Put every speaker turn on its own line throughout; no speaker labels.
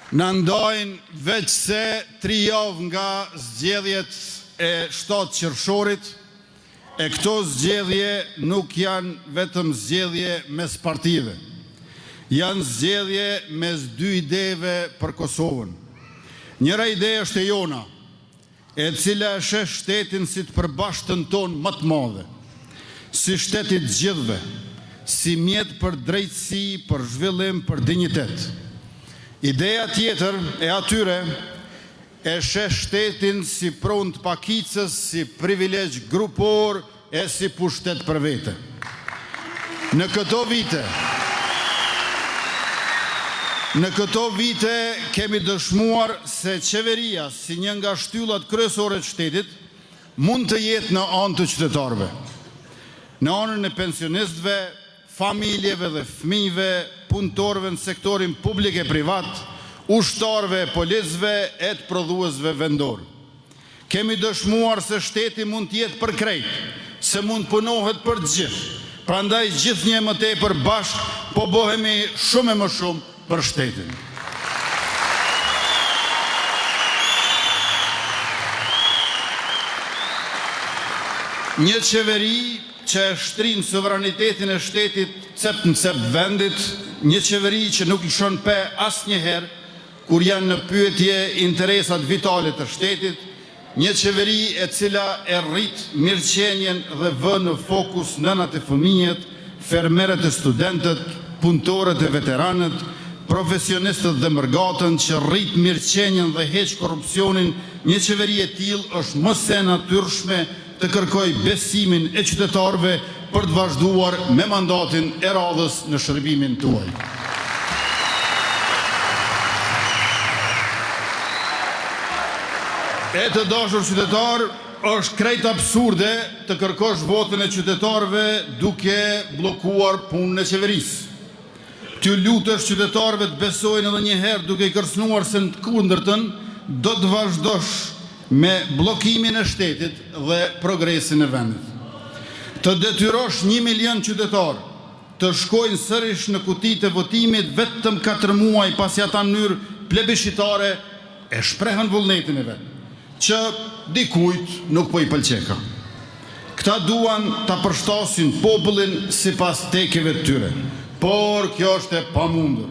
Në ndajnë veç se 3 javë nga zgjedhjet e 7 qershorit, e këto zgjedhje nuk janë vetëm zgjedhje mes partive. Janë zgjedhje mes 2 ideve për Kosovën. Njëra ide është e jona, e cila e sheh shtetin si të përbashtën tonë më të madhe, si shtetit gjithve, si mjet për drejtësi, për zhvillim, për dinjitet. Ideja tjetër e atyre e sheh shtetin si pronë të pakicës, si privilegj grupor e si pushtet për vete. Në këto vite kemi dëshmuar se qeveria, si një nga shtyllat kryesore të shtetit, mund të jetë në anë të qytetarëve, në anën e pensionistëve, familjeve dhe fëmijëve, punëtorëve në sektorin publik e privat, ushtarëve, policëve e të prodhuesve vendor. Kemi dëshmuar se shteti mund të jetë për krejt, se mund punohet për gjithë. Prandaj gjithnjë më tepër bashkë po bëhemi shumë e më shumë për shtetin. Një qeveri që e shtrin sovranitetin e shtetit cep në cep vendit, një qeveri që nuk i shon pe asnjëherë kur janë në pyetje interesat vitale të shtetit, një qeveri e cila e rrit mirëqenjen dhe vë në fokus nënat e fëmijët, fermerët e studentët, punëtorët e veteranët, profesionistët dhe mërgatën, që rrit mirëqenjen dhe heq korrupsionin. Një qeveri e tillë është më se natyrshme të kërkoj besimin e qytetarëve për të vazhduar me mandatin e radhës në shërbimin tuaj. E të dashur qytetar, është krejt absurde të kërkosh votën e qytetarëve duke blokuar punën e qeverisë. Ty lutesh qytetarëve të besojnë edhe një herë duke i kërcënuar se në të kundërtën do të vazhdosh me blokimin e shtetit dhe progresin e vendit. Të detyrosh 1 milion qytetarë të shkojnë sërish në kutitë e votimit vetëm 4 muaj pasi ata në mënyrë plebiscitare e shprehën vullnetin e vet, që dikujt nuk po i pëlqeka. Këta duan ta përshtasin popullin sipas tekeve të tyre, por kjo është e pamundur.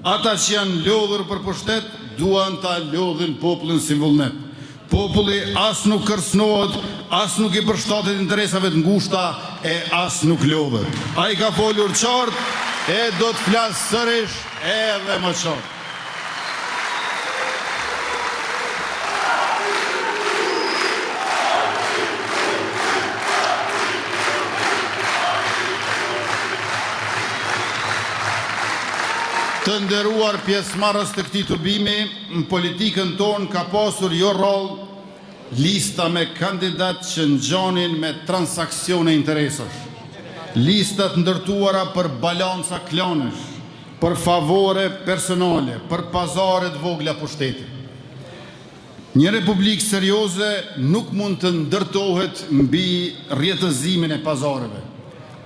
Ata që janë lodhur për pushtet duan ta lodhin popullin si vullnet. Populli as nuk kërcënohet, as nuk i përshtatet interesave të ngushta e as nuk lodhet. Ai ka folur qartë e do të flasë sërish edhe më qartë. Të nderuar pjesëmarrës të këtij tubimi, në politikën tonë ka pasur jo rol lista me kandidat që ngjanin me transakcione interesash, listat ndërtuara për balanca klanesh, për favore personale, për pazare të vogla pushteti. Një republikë serioze nuk mund të ndërtohet mbi rjetëzimin e pazareve.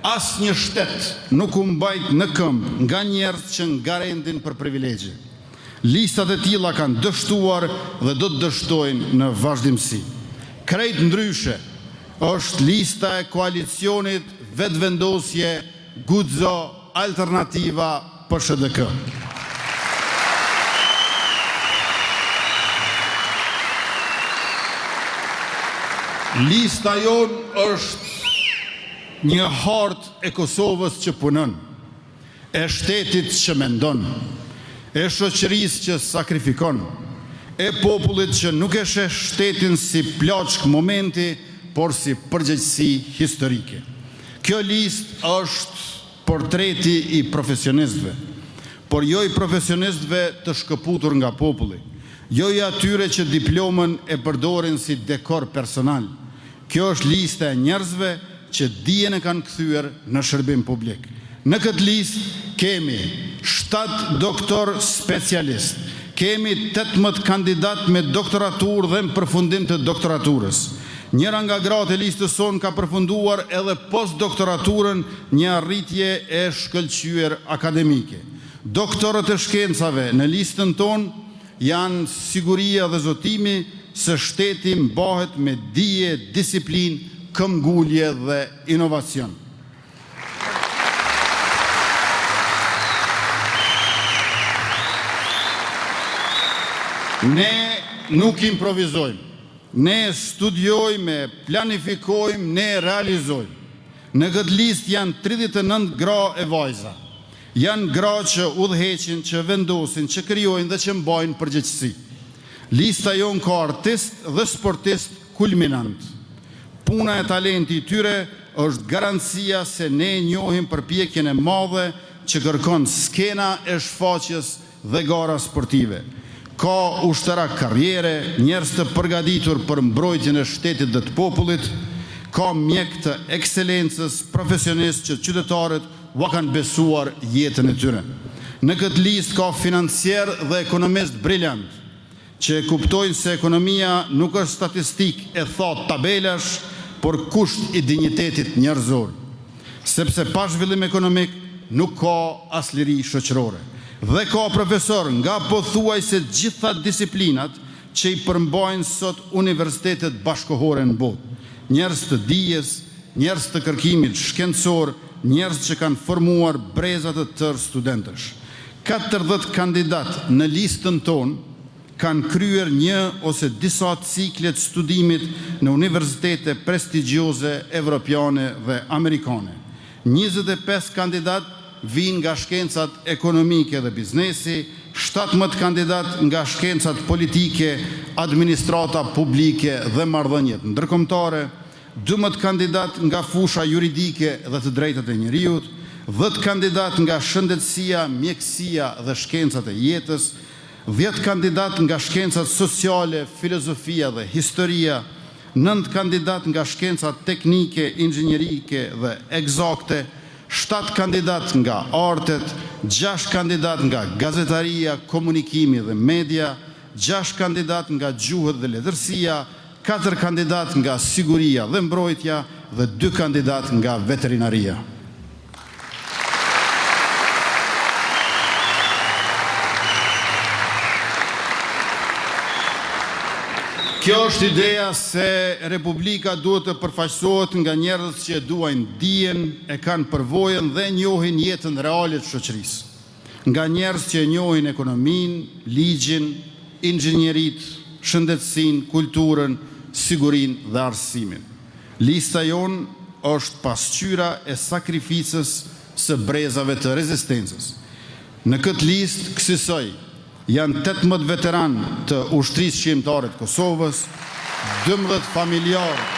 As një shtet nuk u mbajt në këmbë nga njerëz që ngarendin për privilegje. Listat e tilla kanë dështuar dhe do të dështojnë në vazhdimsi. Krejt ndryshe është lista e koalicionit Vetvendosje Guxo Alternativa PSHDK. Lista jonë është një hartë e Kosovës që punon, e shtetit që mendon, e shoqërisë që sakrifikon, e popullit që nuk e sheh shtetin si plaçk momenti, por si përgjegjësi historike. Kjo listë është portreti i profesionistëve, por jo i profesionistëve të shkëputur nga populli, jo i atyre që diplomën e përdorin si dekor personal. Kjo është lista e njerëzve që dijen e kanë kthyer në shërbim publik. Në këtë listë kemi 7 doktor specialist, kemi 18 kandidat me doktoraturë dhe në përfundim të doktoraturës. Njëra nga gratë e listës sonë ka përfunduar edhe postdoktoraturën, një arritje e shkëlqyer akademike. Doktorët e shkencave në listën tonë janë siguria dhe zotimi se shteti mbahet me dije, disiplinë, këmbgulje dhe inovacion. Ne nuk improvizojmë, ne studiojmë, planifikojmë, ne realizojmë. Në këtë listë janë 39 gra e vajza. Janë gra që udhëheqin, që vendosin, që krijojnë dhe që mbajnë përgjegjësi. Lista jonë ka artist dhe sportist kulminant. Puna e talenti i tyre është garancia se ne njohim përpjekjen e madhe që kërkon skena e shfaqjes dhe gara sportive. Ka ushtarak karriere, njerëz të përgatitur për mbrojtjen e shtetit dhe të popullit, ka mjek të ekselencës, profesionist që qytetarët u kanë besuar jetën e tyre. Në këtë listë ka financier dhe ekonomist briljant, që e kuptojnë se ekonomia nuk është statistik e thot tabelash, por kusht i dinjitetit njerëzor. Sepse pa zhvillim ekonomik nuk ka as liri shoqërore. Dhe ka profesor nga pothuajse gjitha disiplinat që i përmbajnë sot universitetet bashkohore në botë. Njerëz të dijes, njerëz të kërkimit shkencor, njerëz që kanë formuar breza të tërë studentësh. 40 kandidat në listën tonë kanë kryer një ose disa ciklet studimit në universitete prestigjioze evropiane dhe amerikane. 25 kandidat vinë nga shkencat ekonomike dhe biznesi, 17 kandidat nga shkencat politike, administrata publike dhe marrëdhëniet ndërkombëtare, 12 kandidat nga fusha juridike dhe të drejtat e njeriut, 10 kandidat nga shëndetësia, mjekësia dhe shkencat e jetës, 10 kandidat nga shkencat sociale, filozofia dhe historia, 9 kandidat nga shkencat teknike, inxhinierike dhe eksakte, 7 kandidat nga artet, 6 kandidat nga gazetaria, komunikimi dhe media, 6 kandidat nga gjuhët dhe letërsia, 4 kandidat nga siguria dhe mbrojtja dhe 2 kandidat nga veterinaria. Kjo është ideja se Republika duhet të përfaqësohet nga njerëz që duajnë dijen, e kanë përvojën dhe njohin jetën reale të shoqërisë. Nga njerëz që njohin ekonominë, ligjin, inxhinierit, shëndetësinë, kulturën, sigurinë dhe arsimin. Lista jonë është pasqyra e sakrificës së brezave të rezistencës. Në këtë listë kësaj janë 18 veteran të ushtrisë shqiptare të Kosovës, 12 familjarë,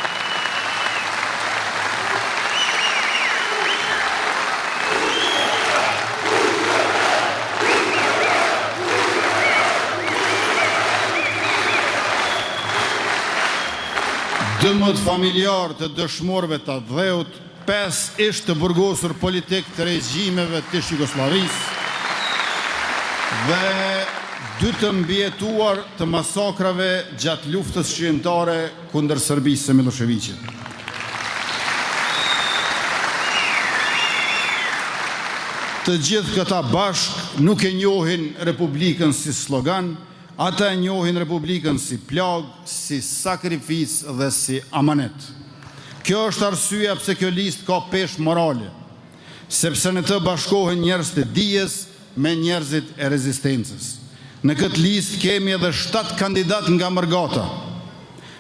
të dëshmorëve të dheut, 5 ish të burgosur politik të regjimeve të Jugosllavisë dhe 2 të mbijetuar të masakrave gjatë luftës shqiptare kundër Serbisë së Miloševićit. Të gjithë këta bashk nuk e njohin Republikën si slogan, ata e njohin Republikën si plag, si sakrificë dhe si amanet. Kjo është arsyeja pse kjo listë ka peshë morale, sepse në të bashkohen njerëz të dijes me njerëzit e rezistencës. Në këtë listë kemi edhe 7 kandidat nga Mërgata,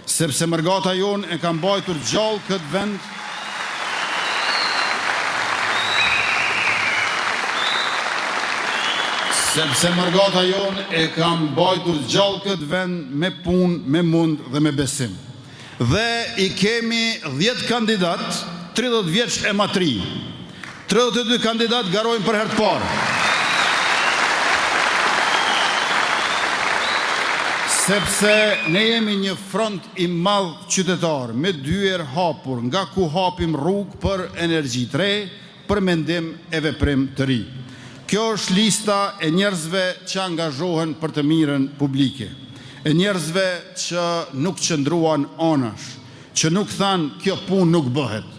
sepse Mërgata jonë e ka mbajtur gjallë këtë vend, me punë, me mund dhe me besim. Dhe i kemi 10 kandidat, 30 vjeç e matri. 32 kandidat garojnë për herë të parë. Sepse ne jemi një front i madh qytetar, me dyer hapur, nga ku hapim rrugë për energji të re, për mendim e veprim të ri. Kjo është lista e njerëzve që angazhohen për të mirën publike, e njerëzve që nuk qëndruan anash, që nuk thanë kjo punë nuk bëhet,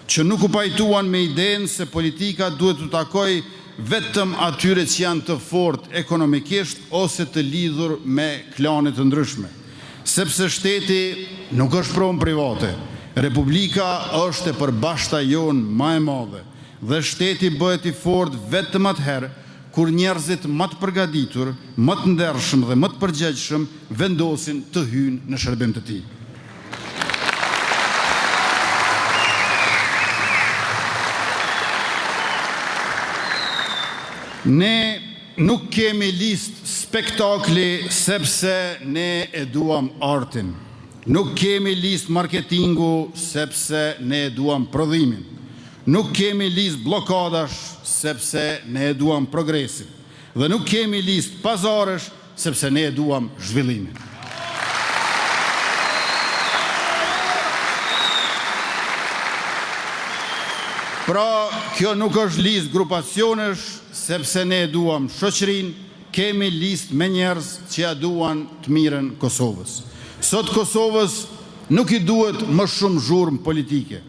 që nuk u pajtuan me idenë se politika duhet të takoj vetëm atyre që janë të fortë ekonomikisht ose të lidhur me klane të ndryshme. Sepse shteti nuk është pronë private. Republika është e përbashkëta jonë më e madhe dhe shteti bëhet i fortë vetëm atëherë kur njerëzit më të përgatitur, më të ndershëm dhe më të përgjegjshëm vendosin të hyjnë në shërbim të tij. Ne nuk kemi listë spektakli sepse ne e duam artin. Nuk kemi listë marketingu sepse ne e duam prodhimin. Nuk kemi listë blokadash sepse ne e duam progresin. Dhe nuk kemi listë pazarësh sepse ne e duam zhvillimin. Pra, kjo nuk është listë grupacionesh, sepse ne e duam shoqërinë, kemi listë me njerëz që ja duan të mirën Kosovës. Sot Kosovës nuk i duhet më shumë zhurmë politike,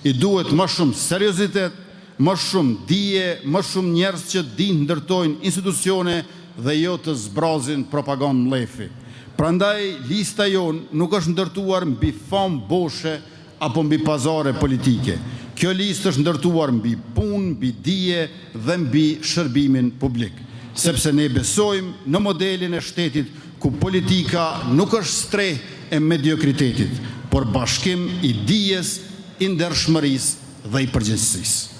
i duhet më shumë seriozitet, më shumë dije, më shumë njerëz që dinë ndërtojnë institucione dhe jo të zbrazin propagandë mlefi. Prandaj, lista jonë nuk është ndërtuar mbi famë boshe apo mbi pazare politike. Kjo listë është ndërtuar mbi punë, mbi dije dhe mbi shërbimin publik. Sepse ne besojmë në modelin e shtetit ku politika nuk është streh e mediokritetit, por bashkim i dijes, i ndershmërisë dhe i përgjegjësisë.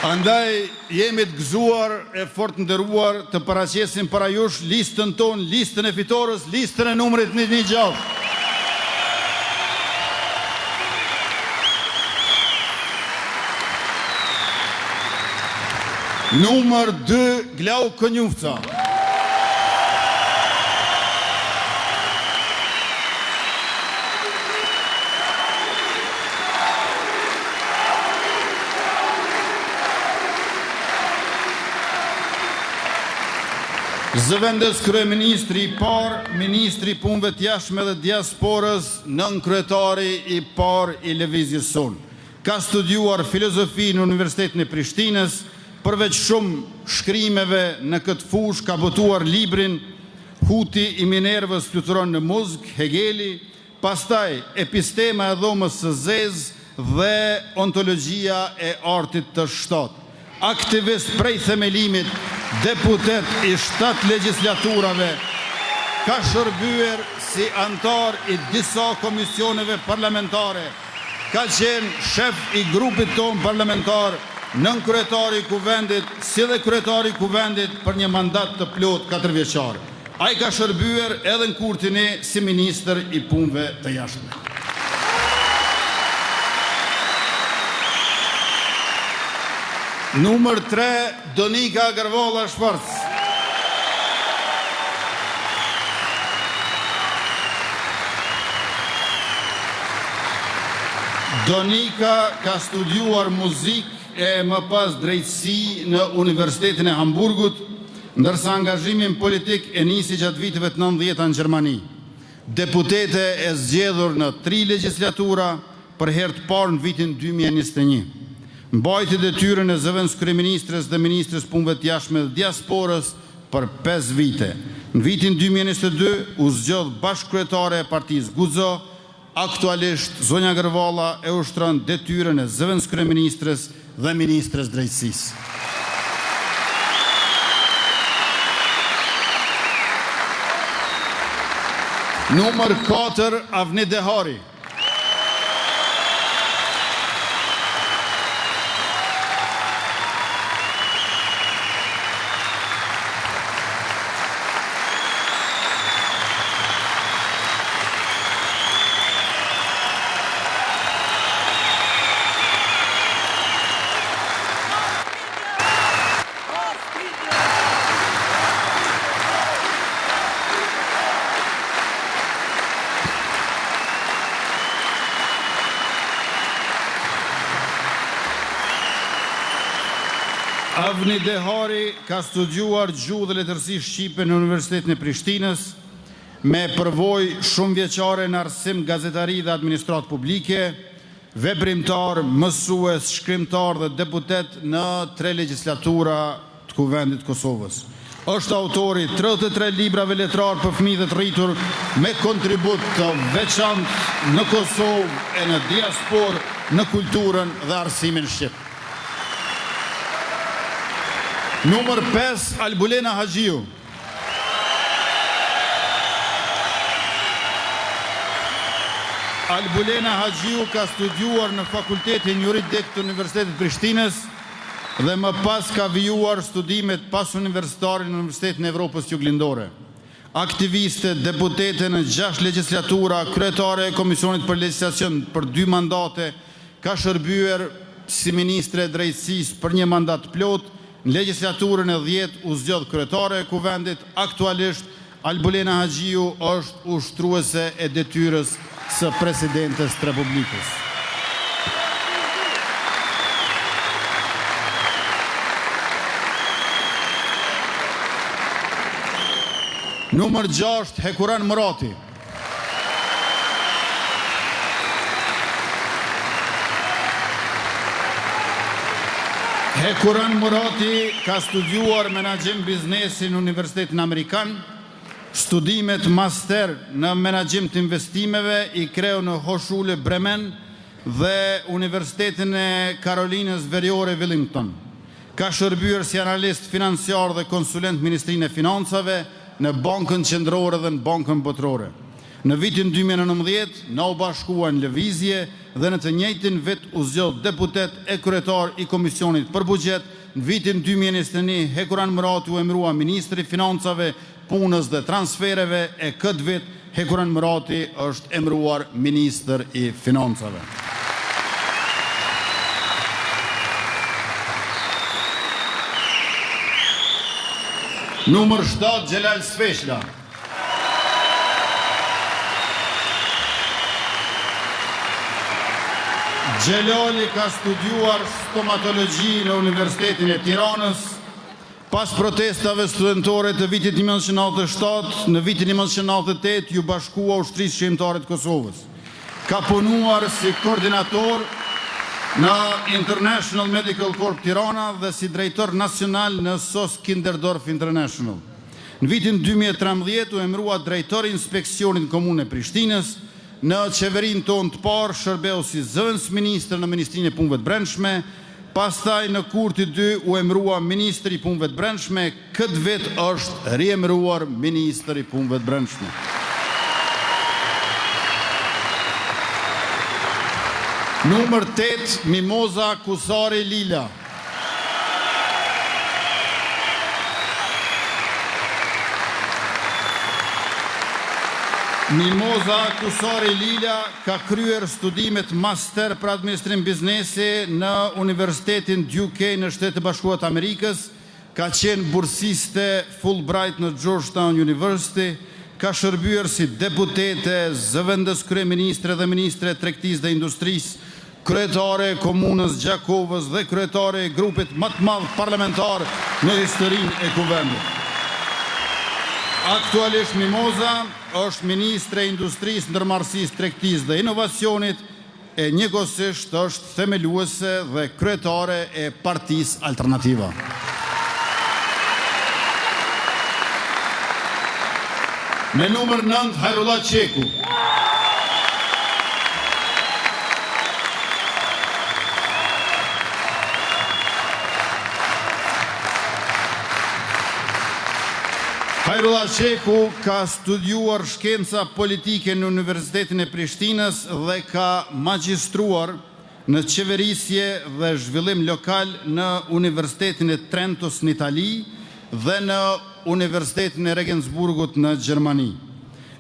Andaj jemi të gëzuar e fort nderuar të paraqesim para jush listën tonë, listën e fitores, listën e numrit 116. Numër 2, Glau Konjufca. Zëvendës kryeministri I parë, ministri I punëve të jashtme dhe diasporës, nën kryetari I parë I lëvizjes sonë. Ka studiuar filozofi në Universitetin e Prishtinës, përveç shumë shkrimeve në këtë fushë ka botuar librin Huti I Minervës fluturon në muzikë, Hegeli, pastaj Epistema e dhomës së zezë dhe Ontologjia e artit të shtatë. Aktivist prej themelimit, deputet I 7 legjislaturave, ka shërbyer si antar I disa komisioneve parlamentare, ka qenë shef I grupit ton parlamentar, nën kryetari I kuvendit, si dhe kryetari I kuvendit për një mandat të plot 4 vjeçar. Ai ka shërbyer edhe në Kurtin E si ministër I punëve të jashtme. Numër 3, Donika Garvolla Shvarc. Donika ka studiuar muzikë e më pas drejtësi në Universitetin e Hamburgut, ndërsa angazhimin politik e nisi gjatë viteve të 90 në Gjermani. Deputete e zgjedhur në 3 legjislatura, për herë të parë në vitin 2021. Mbajti detyrën e zëvendës kryeministres dhe ministres punëve të jashtme dhe diasporës për 5 vite. Në vitin 2022 u zgjodh bashkëkryetare e partisë Guzo, aktualisht zonja Garvolla e ushtron detyrën e zëvendës kryeministres dhe ministres drejtësisë. Numër 4, Avni Dehari. Avni Dehari ka studiuar gjuhë dhe letërsi shqipe në Universitetin e Prishtinës, me përvojë shumë vjeçare në arsim gazetari dhe administratë publike, veprimtar, mësues, shkrimtar dhe deputet në 3 legjislatura të Kuvendit Kosovës. Është autori 33 librave letrar për fëmijë dhe të rritur me kontribut të veçantë në Kosovë e në diasporë, në kulturën dhe arsimin shqip. Numër 5, Albulena Haxhiu. Albulena Haxhiu ka studiuar në Fakultetin Juridik të Universitetit Prishtinës dhe më pas ka vijuar studimet pas universitare në Universitetin e Evropës Juglindore. Aktiviste, deputete në 6 legjislatura, kryetare e Komisionit për Legjislacion për 2 mandate, ka shërbyer si ministre e drejtësisë për 1 mandat plot, në legjislaturën e 10 u zgjodh kryetare e Kuvendit. Aktualisht Albulena Haxhiu është ushtruese e detyrës së presidentes të Republikës. Numër 6, Hekuran Murati. Hekuran Murati ka studiuar menaxhim biznesi në Universitetin Amerikan, studimet master në menaxhim të investimeve i kreu në Hochschule Bremen dhe Universitetin e Karolinës Veriore Wellington. Ka shërbyer si analist financiar dhe konsulent Ministrinë e Financave, në Bankën Qendrore dhe në Bankën Botërore. Në vitin 2019, na u bashkua në lëvizje dhe në të njëjtin vit u zgjodh deputet e kryetar i Komisionit për Buxhet. Në vitin 2021, Hekuran Murati u emërua Ministri i Financave, Punës dhe Transfereve e këtë vit Hekuran Murati është emëruar Ministër i Financave. Numër 7, Xhelal Sfeshla. Xhelali ka studiuar stomatologji në Universitetin e Tiranës. Pas protestave studentore të vitit 1997, në vitin 1998 ju bashkua ushtrisë shqiptare të Kosovës. Ka punuar si koordinator në International Medical Corp Tirana dhe si drejtor nacional në SOS Kinderdorf International. Në vitin 2013 u emërua drejtori inspeksionit komunë e Prishtinës. Në qeverinë tonë të parë shërbeu si zëvendës ministër në Ministrinë e Punëve të Brendshme, pastaj në Kurti 2 u emërua ministër i Punëve të Brendshme, këtë vit është riemëruar ministër i Punëve të Brendshme. Numër 8, Mimoza Kusari Lila. Mimoza Kusari Lila ka kryer studimet master për administrim biznesi në Universitetin Duke në Shtetet e Bashkuara të Amerikës, ka qenë bursiste Fulbright në Georgetown University, ka shërbyer si deputete, zëvendës kryeministre dhe ministre e tregtisë dhe industrisë, kryetare e komunës Gjakovës dhe kryetare e grupit më të madh parlamentar në historinë e Kuvendit. Aktualisht Mimoza është ministre e industrisë, ndërmarrësisë, tregtisë dhe inovacionit e njëkohësisht është themeluese dhe kryetare e Partisë Alternativa. Me numër 9, Hajrullah Qeku. Hajrullah Qeku ka studiuar shkenca politike në Universitetin e Prishtinës dhe ka magjistruar në qeverisje dhe zhvillim lokal në Universitetin e Trentos në Itali dhe në Universitetin e Regensburgut në Gjermani.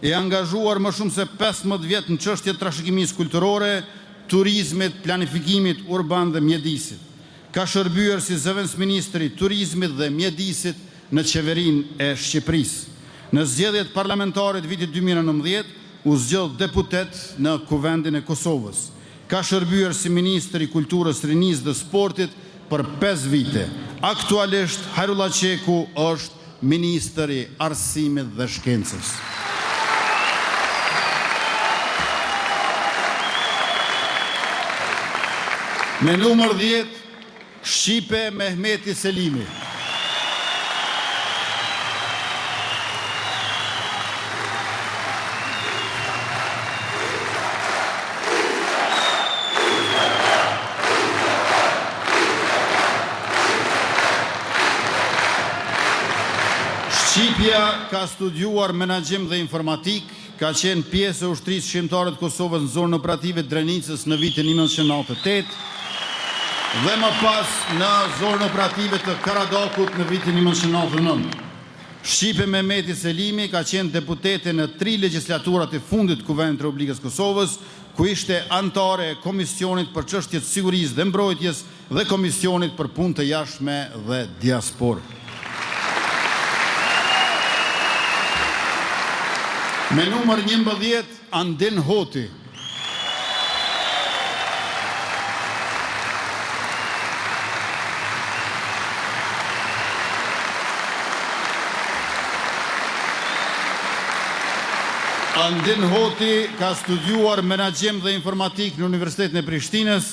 E angazhuar më shumë se 15 vjet në çështje trashëgimisë kulturore, turizmit, planifikimit urban dhe mjedisit. Ka shërbyer si zëvendës ministri i turizmit dhe mjedisit në qeverinë e Shqipërisë. Në zgjedhjet parlamentare të vitit 2019 u zgjodh deputet në Kuvendin e Kosovës. Ka shërbyer si ministër i kulturës, rinisë dhe sportit për 5 vite. Aktualisht Hajrullah Qeku është ministër i arsimit dhe shkencës. Me numër 10, Shqipe Mehmeti Selimi. Shqipja ka studiuar menaxhim dhe informatik, ka qenë pjesë e ushtrisë shqiptare të Kosovës në zonën operative të Drenicës në vitin 1998 dhe më pas në zonën operative të Karadakut në vitin 1999. Shqipe Mehmeti Selimi ka qenë deputete në 3 legjislaturat e fundit të Kuvendit të Republikës Kosovës, ku ishte anëtare e Komisionit për çështjet e sigurisë dhe mbrojtjes dhe Komisionit për punë të jashtme dhe diasporë. Me numër 11, Andin Hoti. Andin Hoti ka studiuar menaxhim dhe informatik në Universitetin e Prishtinës,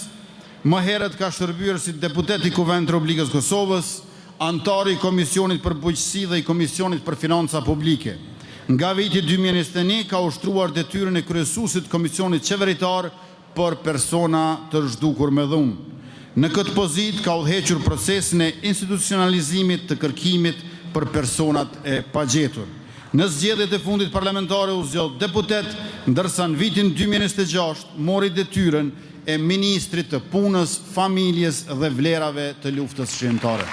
më herët ka shërbyer si deputet i Kuvendit të Republikës Kosovës, anëtar i Komisionit për Bujqësi dhe i Komisionit për Financa Publike. Nga viti 2021 ka ushtruar detyrën e kryesuesit Komisionit Qeveritar për persona të zhdukur me dhunë. Në këtë pozitë ka udhëhequr procesin e institucionalizimit të kërkimit për personat e pagjetur. Në zgjedhjet e fundit parlamentare u zgjodh deputet, ndërsa në vitin 2026 mori detyrën e ministrit të punës, familjes dhe vlerave të luftës shqiptare.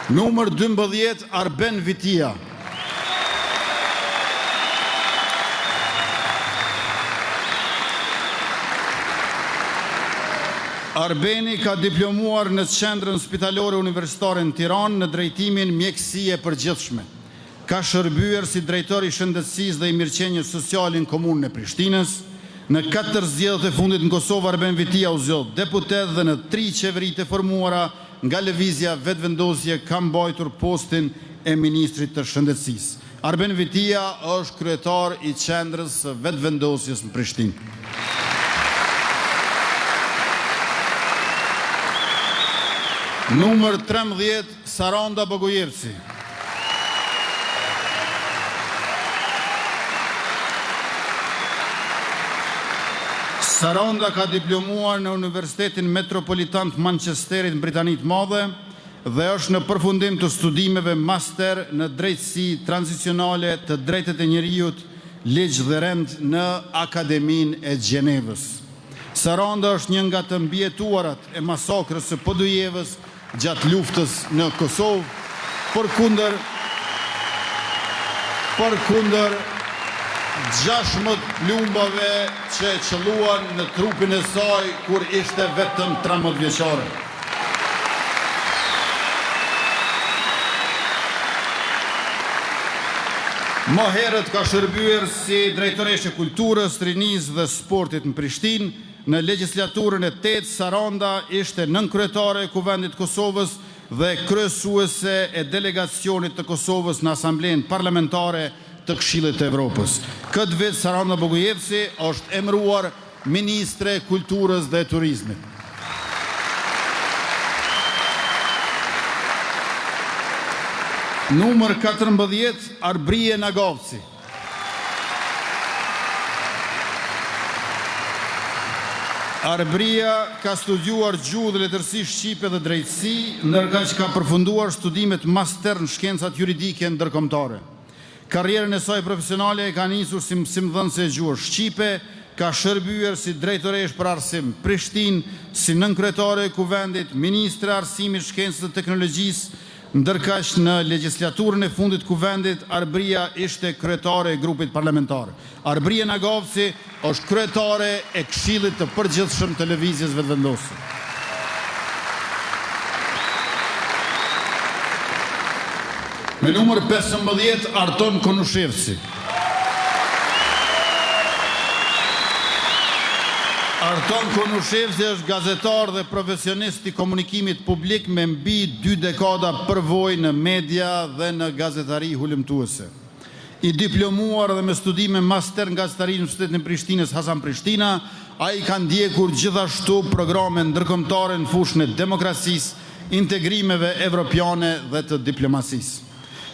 Numër 12, Arben Vitia. Arbeni ka diplomuar në Qendrën Spitalore Universitare në Tiranë në drejtimin mjekësie e përgjithshme. Ka shërbyer si drejtor i shëndetësisë dhe i mirëqenies sociale në komunën e Prishtinës. Në 4 zgjedhjet e fundit në Kosovë, Arben Vitia u zgjodh deputet dhe në 3 qeveritë e formuara nga lëvizja vetëvendosje ka mbajtur postin e ministrit të shëndetësisë. Arben Vitia është kryetar i qendrës së vetëvendosjes në Prishtinë. Numër 13, Saranda Bogojevci. Saranda ka diplomuar në Universitetin Metropolitan të Manchesterit në Britaninë të Madhe dhe është në përfundim të studimeve master në drejtësi tranzicionale të drejtet e njerëzit, ligj dhe rend në Akademinë e Gjenevës. Saranda është një nga të mbijetuarat e masakrës së Podujevës gjatë luftës në Kosovë, përkundër 16 plumbave që qëlluan në trupin e saj kur ishte vetëm 13 vjeçare. Më herët ka shërbyer si drejtoreshe kulturës, rinisë dhe sportit në Prishtinë. Në legjislaturën e 8, Saranda ishte nënkryetare e Kuvendit të Kosovës dhe kryesuese e delegacionit të Kosovës në Asamblenë Parlamentare të Këshillit të Evropës. Këtë vit Saranda Bogojevci është emëruar Ministre e Kulturës dhe Turizmit. Numër 14, Arbrije Nagovci. Arbrija ka studiuar gjuhë dhe letërsi shqipe dhe drejtësi, ndërka që ka përfunduar studimet master në shkencat juridike ndërkombëtare. Karrierën e saj profesionale e ka nisur si mësimdhënëse e gjuhës shqipe, ka shërbyer si drejtoresh për arsim Prishtinë, si nënkryetare e Kuvendit, ministre e arsimit, shkencës dhe teknologjisë, ndërkaq në legjislaturën e fundit Kuvendit, Arbrija ishte kryetare e grupit parlamentar. Arbrije Nagovci është kryetare e Këshillit të Përgjithshëm të Lëvizjes Vetëvendosur. Me numër 15, Arton Konushevci. Arton Konushevci është gazetar dhe profesionist i komunikimit publik me mbi 2 dekada përvojë në media dhe në gazetari hulumtuese. I diplomuar dhe me studime master nga Universiteti në Universitetin e Prishtinës Hasan Prishtina, ai ka ndjekur gjithashtu programe ndërkombëtare në fushën e demokracisë, integrimeve evropiane dhe të diplomacisë.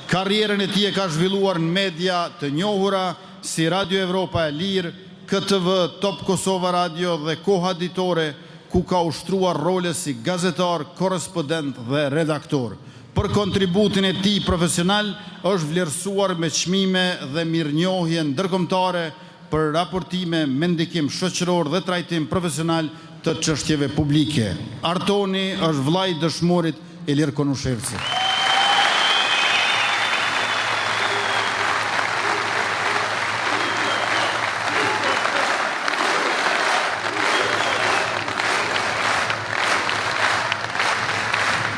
Karrierën e tij e ka zhvilluar në media të njohura si Radio Evropa e Lirë, KTV, Top Kosova Radio dhe Koha Ditore, ku ka ushtruar role si gazetar, korrespondent dhe redaktor. Për kontributin e tij profesional është vlerësuar me çmime dhe mirënjohje ndërkombëtare për raportime me ndikim shoqëror dhe trajtim profesional të çështjeve publike. Artoni është vllai i dëshmorit Elir Konusherci.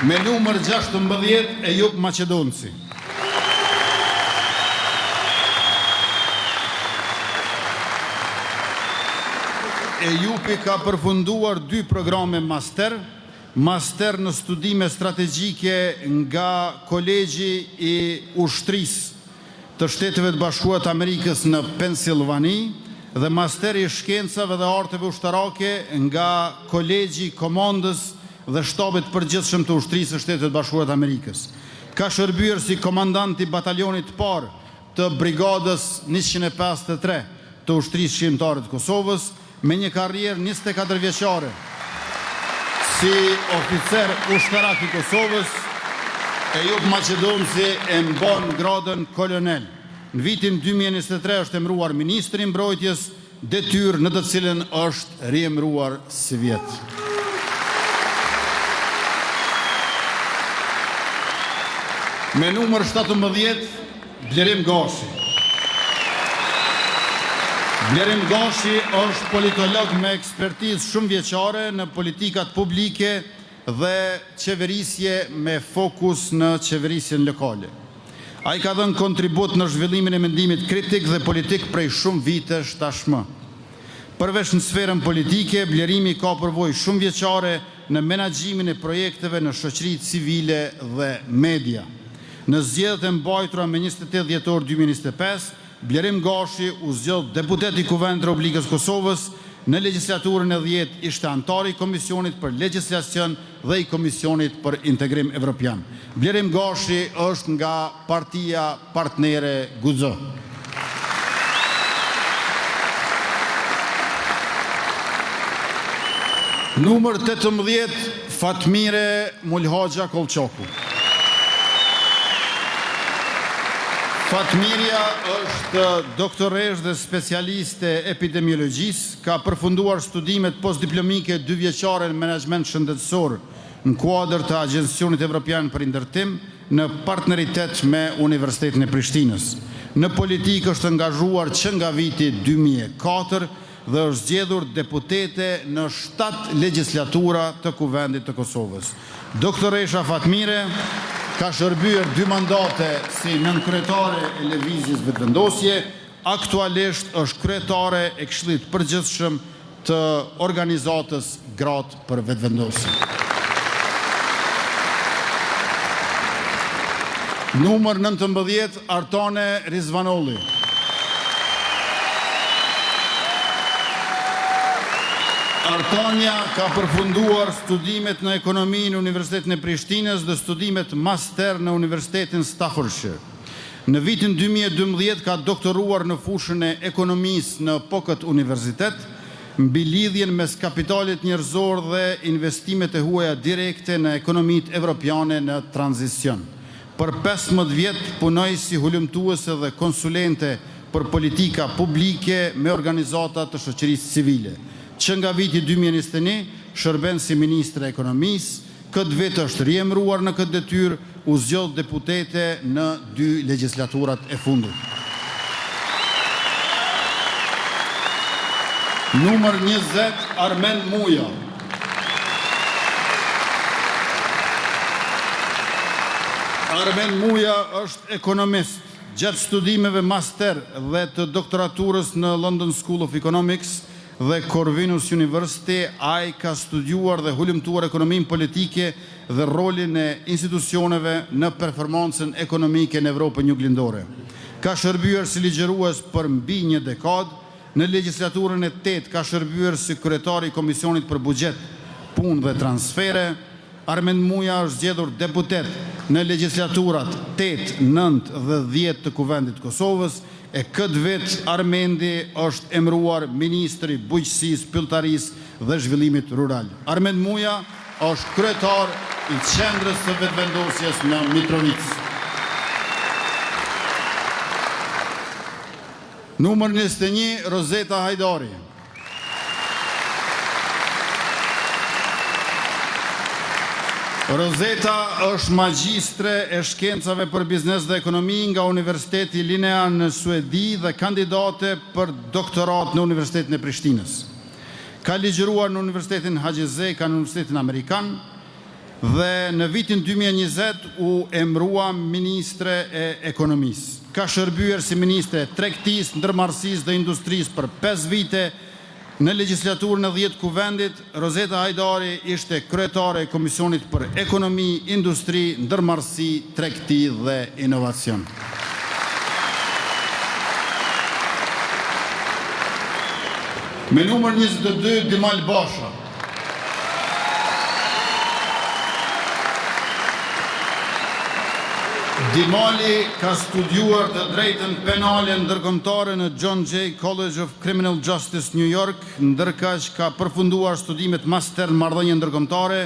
Me numër 16 Ejup Maqedonci. Ejupi ka përfunduar 2 programe master në studime strategjike nga Kolegji i Ushtrisë të Shteteve të Bashkuara të Amerikës në Pensilvani dhe master i shkencave dhe arteve ushtarake nga Kolegji i Komandës dhe shtabit përgjithshëm të ushtrisë së Shtetit Bashkuar të Amerikës. Ka shërbyer si komandant i batalionit parë të brigadës 153 të ushtrisë shqiptare të Kosovës, me një karrierë 24 vjeçare. Si oficer ushtarak i Kosovës, Ejup Maqedonci e mban gradën kolonel. Në vitin 2023 është emëruar ministri i mbrojtjes, detyrë në të cilën është riemëruar si vjet. Me numër 17, Blerim Gashi. Blerim Gashi është politolog me ekspertizë shumë vjeçare në politikat publike dhe qeverisje me fokus në qeverisjen lokale. Ai ka dhënë kontribut në zhvillimin e mendimit kritik dhe politik prej shumë vitesh tashmë. Përveç në sferën politike, Blerimi ka përvojë shumë vjeçare në menaxhimin e projekteve në shoqëritë civile dhe media. Në zgjedhjet e mbajtura me 28 dhjetor 2025, Blerim Gashi u zgjedh deputet i Kuvendit të Republikës Kosovës në legjislaturën e 10, ishte antar i Komisionit për Legjislacion dhe i Komisionit për Integrim Evropian. Blerim Gashi është nga Partia Partnere Guxo. Numër 18, Fatmire Mulhaxha Kolçoku. Fatmiria është doktoresh dhe specialiste epidemiologjisë, ka përfunduar studimet postdiplomike 2 vjeçare në menaxhment shëndetësor në kuadër të Agjencionit Evropian për Ndërtim në partneritet me Universitetin e Prishtinës. Në politikë është angazhuar që nga viti 2004 dhe është zgjedhur deputete në 7 legjislatura të Kuvendit të Kosovës. Doktoresha Fatmire ka shërbyer 2 mandate si nënkryetare e Lëvizjes Vetëvendosje, aktualisht është kryetare e Këshillit Përgjithshëm të organizatës Gratë për Vetëvendosje. Numër 19, Artone Rizvanolli. Artonia ka përfunduar studimet në ekonomi në Universitetin e Prishtinës dhe studimet master në Universitetin Staffordshire. Në vitin 2012 ka doktoruar në fushën e ekonomisë në po këtë universitet, mbi lidhjen mes kapitalit njerëzor dhe investimet e huaja direkte në ekonomitë evropiane në tranzicion. Për 15 vjet punoi si hulumtuese dhe konsulente për politika publike me organizata të shoqërisë civile. Që nga viti 2021 shërben si ministre e ekonomisë, këtë vit është riemëruar në këtë detyrë, u zgjodh deputete në 2 legjislaturat e fundit. Numër 20, Armen Muja. Armen Muja është ekonomist. Gjatë studimeve master dhe të doktoraturës në London School of Economics dhe Corvinus University, ai ka studiuar dhe hulumtuar ekonominë politike dhe rolin e institucioneve në performancën ekonomike në Evropën juglindore. ka shërbyer si ligjërues për mbi një dekadë, në legjislaturën e 8 ka shërbyer si kryetari i Komisionit për Buxhet, Punë dhe Transfere. Armend Muja është zgjedhur deputet në legjislaturat 8, 9 dhe 10 të Kuvendit Kosovës, e këtë vit Armendi është emëruar Ministri Bujqësisë, Pylltarisë dhe Zhvillimit Rural. Armend Muja është kryetar i Qendrës së Vetëvendosjes në Mitrovicë. Numër 21, Rozeta Hajdari. Rozeta është magjistre e shkencave për biznes dhe ekonomi nga Universiteti Linean në Suedi dhe kandidate për doktorat në Universitetin e Prishtinës. Ka ligjëruar në Universitetin Haxhi Zeka në Universitetin Amerikan dhe në vitin 2020 u emërua Ministre e Ekonomisë. Ka shërbyer si Ministre e Tregtisë, Ndërmarrësisë dhe Industrisë për 5 vite. Në legjislaturën e 10 Kuvendit, Rozeta Hajdari ishte kryetare e Komisionit për Ekonomi, Industri, Ndërmarrësi, Tregti dhe Inovacion. Me numër 22, Dimal Basha. Dimali ka studiuar të drejtën penale ndërkombëtare në John Jay College of Criminal Justice, New York, ndërkaq ka përfunduar studimet master në marrëdhënie ndërkombëtare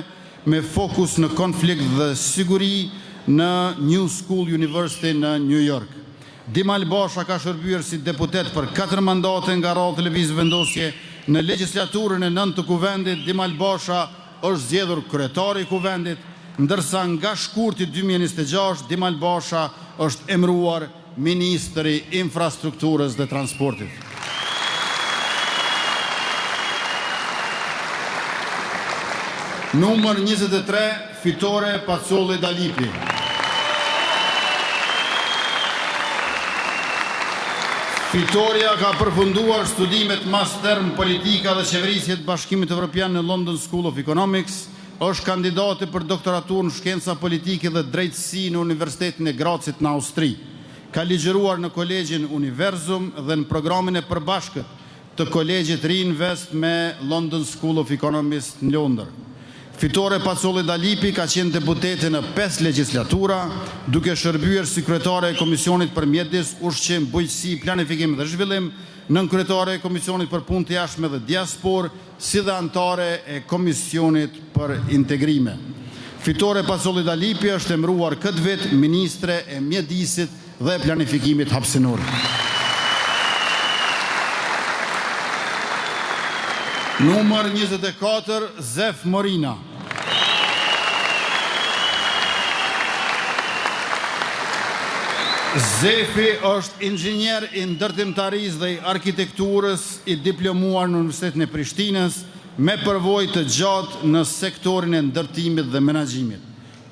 me fokus në konflikt dhe siguri në New School University në New York. Dimal Basha ka shërbyer si deputet për 4 mandate nga radhë të lëvizjes vendosje në legjislaturën e 9 të Kuvendit. Dimal Basha është zgjedhur kryetari i Kuvendit, ndërsa nga shkurti 2026, Dimal Basha është emëruar Ministri i Infrastrukturës dhe Transportit. Numër 23, Fitore Pacolli Dalipi. Fitoria ka përfunduar studimet master në politika dhe qeverisje të Bashkimit Evropian në London School of Economics, është kandidate për doktoraturë në shkenca politike dhe drejtësi në Universitetin e Grazit në Austri. Ka ligjëruar në Kolegjin Universum dhe në programin e përbashkët të Kolegjit Reinvest me London School of Economics në Londër. Fitore Pacolli Dalipi ka qenë deputete në 5 legjislatura, duke shërbyer si kryetare e Komisionit për Mjedis, Ushqim, Bujqësi, Planifikim dhe Zhvillim, nën kryetare e Komisionit për Punë të Jashtme dhe Diaspor, si dhe antare e Komisionit për Integrime. Fitore Pacolli Dalipi është emëruar këtë vit Ministre e Mjedisit dhe Planifikimit Hapësinor. Numër 24, Zef Morina. Zefi është inxhinier i ndërtimtarisë dhe i arkitekturës, i diplomuar në Universitetin e Prishtinës, me përvojë të gjatë në sektorin e ndërtimit dhe menaxhimit.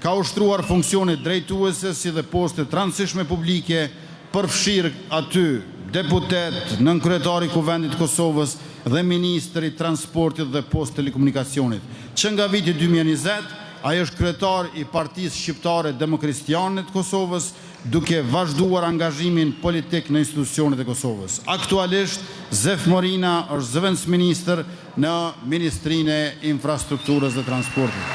Ka ushtruar funksione drejtuese si dhe poste të rëndësishme publike, përfshirë aty deputet, nënkryetari i Kuvendit të Kosovës dhe Ministri i Transportit dhe Post Telekomunikacionit. Që nga viti 2020, ai është kryetar i Partisë Shqiptare Demokristiane të Kosovës, duke vazhduar angazhimin politik në institucionet e Kosovës. Aktualisht, Zef Morina është zëvendësministër në Ministrinë e Infrastrukturës dhe Transportit.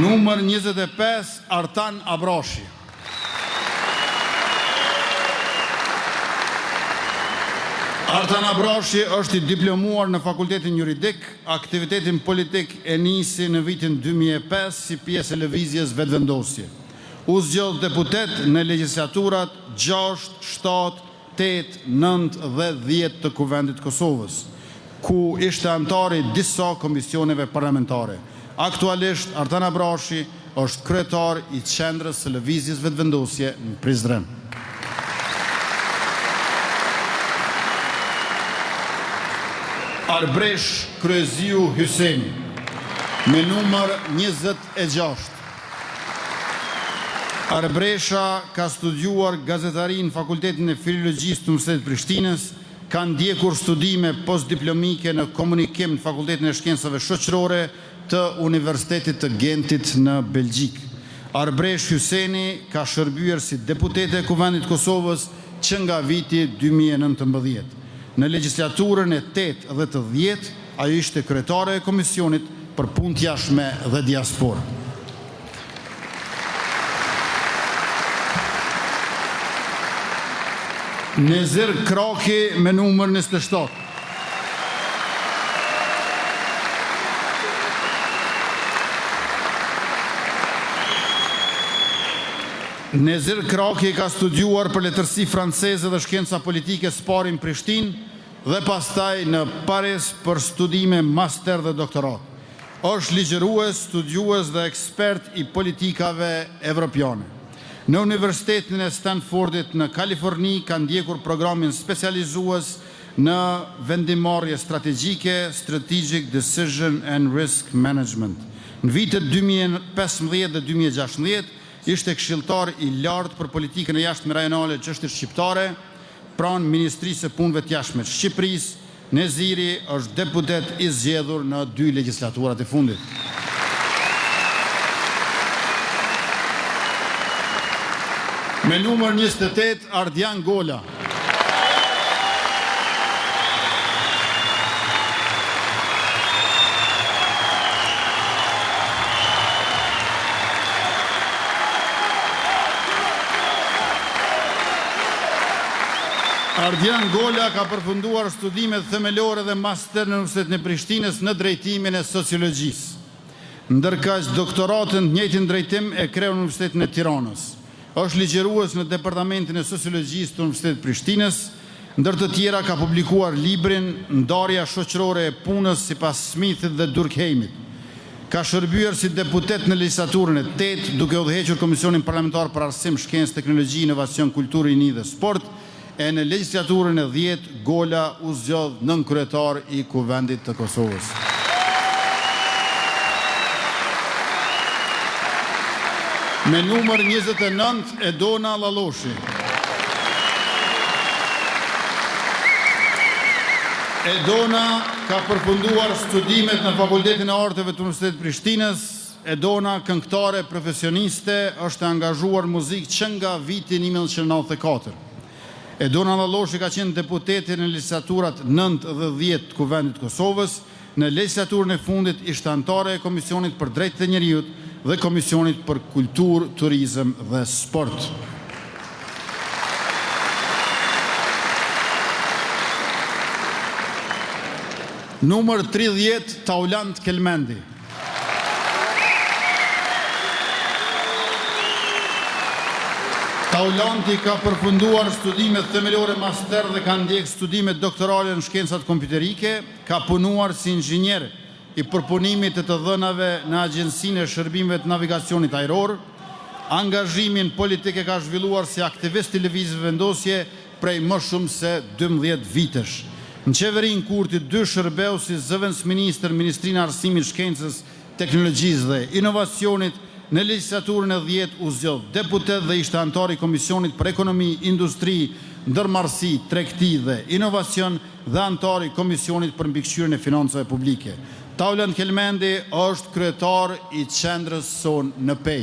Numër 25, Artan Abrashi. Artan Abrashi është i diplomuar në Fakultetin Juridik, aktivitetin politik e nisi në vitin 2005 si pjesë e lëvizjes vetëvendosje. U zgjodh deputet në legjislaturat 6, 7, 8, 9 dhe 10 të Kuvendit Kosovës, ku ishte antar i disa komisioneve parlamentare. Aktualisht, Artan Abrashi është kryetar i Qendrës së Lëvizjes Vetëvendosje në Prizren. Arbresh Kryeziu Hyseni, me numër 26. Arbresha ka studiuar gazetari në Fakultetin e Filologjisë të Universitetit të Prishtinës, ka ndjekur studime postdiplomike në komunikim në Fakultetin e Shkencave Shoqërore të Universitetit të Gentit në Belgjik. Arbresh Hyseni ka shërbyer si deputete e Kuvendit Kosovës që nga viti 2019. Në legjislaturën e 8 dhe të 10, ajo ishte kryetare e Komisionit për punë të jashtme dhe diasporë. Nezir Kraki me numër 27. Nezir Kraki ka studiuar për letërsi franceze dhe shkenca politike SPAR në Prishtinë dhe pastaj në Paris për studime master dhe doktorat. Është ligjërues, studiues dhe ekspert i politikave evropiane. Në Universitetin e Stanfordit në Kaliforni ka ndjekur programin specializues në vendimarrje strategjike, Strategic Decision and Risk Management. Në vitet 2015 dhe 2016 ishte këshilltar i lartë për politikën e jashtme rajonale çështje shqiptare, pranë Ministrisë së Punëve të Jashtme të Shqipërisë. Neziri është deputet i zgjedhur në 2 legislaturat e fundit. Me numër 28, Ardian Gola. Ardian Gola ka përfunduar studimet themelore dhe master në Universitetin e Prishtinës në drejtimin e sociologjisë. Ndërkaq doktoratën në njëjtin drejtim e kreu në Universitetin e Tiranës. Është ligjërues në Departamentin e Sociologjisë të Universitetit Prishtinës, ndër të tjera ka publikuar librin Ndarja shoqërore e punës sipas Smithit dhe Durkheimit. Ka shërbyer si deputet në legjislaturën e 8, duke udhëhequr Komisionin Parlamentar për Arsim, Shkencë, Teknologji, Inovacion, Kulturë, Rini dhe Sport, e në legjislaturën e 10, Gola u zgjodh nënkryetar i Kuvendit të Kosovës. Me numër 29, Edona Lalloshi. Edona ka përfunduar studimet në Fakultetin e Arteve të Universitetit Prishtinës. Edona, këngëtare profesioniste, është angazhuar muzikë që nga viti 1994. Edona Lalloshi ka qenë deputete në legislaturat 9 dhe 10 të Kuvendit të Kosovës. Në legislaturën e fundit ishte anëtare e Komisionit për Drejtët e Njerëzit dhe Komisionit për Kulturë, Turizëm dhe Sport. Numër 30, Taulant Kelmendi. Taulanti ka përfunduar studimet themelore master dhe ka ndjek studimet doktorale në shkencat kompjuterike, ka punuar si inxhinier i përpunimit të dhënave në Agjencinë e Shërbimeve të Navigacionit Ajror. Angazhimin politik e ka zhvilluar si aktivist i lëvizjes vendosje prej më shumë se 12 vitesh. Në qeverinë Kurti 2 shërbeu si zëvendës ministër Ministrinë e Arsimit, Shkencës, Teknologjisë dhe Inovacionit. Në legjislaturën e 10 u zgjodh deputet dhe ishte anëtar i Komisionit për Ekonomi, Industri, Ndërmarrësi, Tregti dhe Inovacion dhe anëtar i Komisionit për mbikëqyrjen e financave publike. Taulant Kelmendi është kryetar i qendrës son në Pej.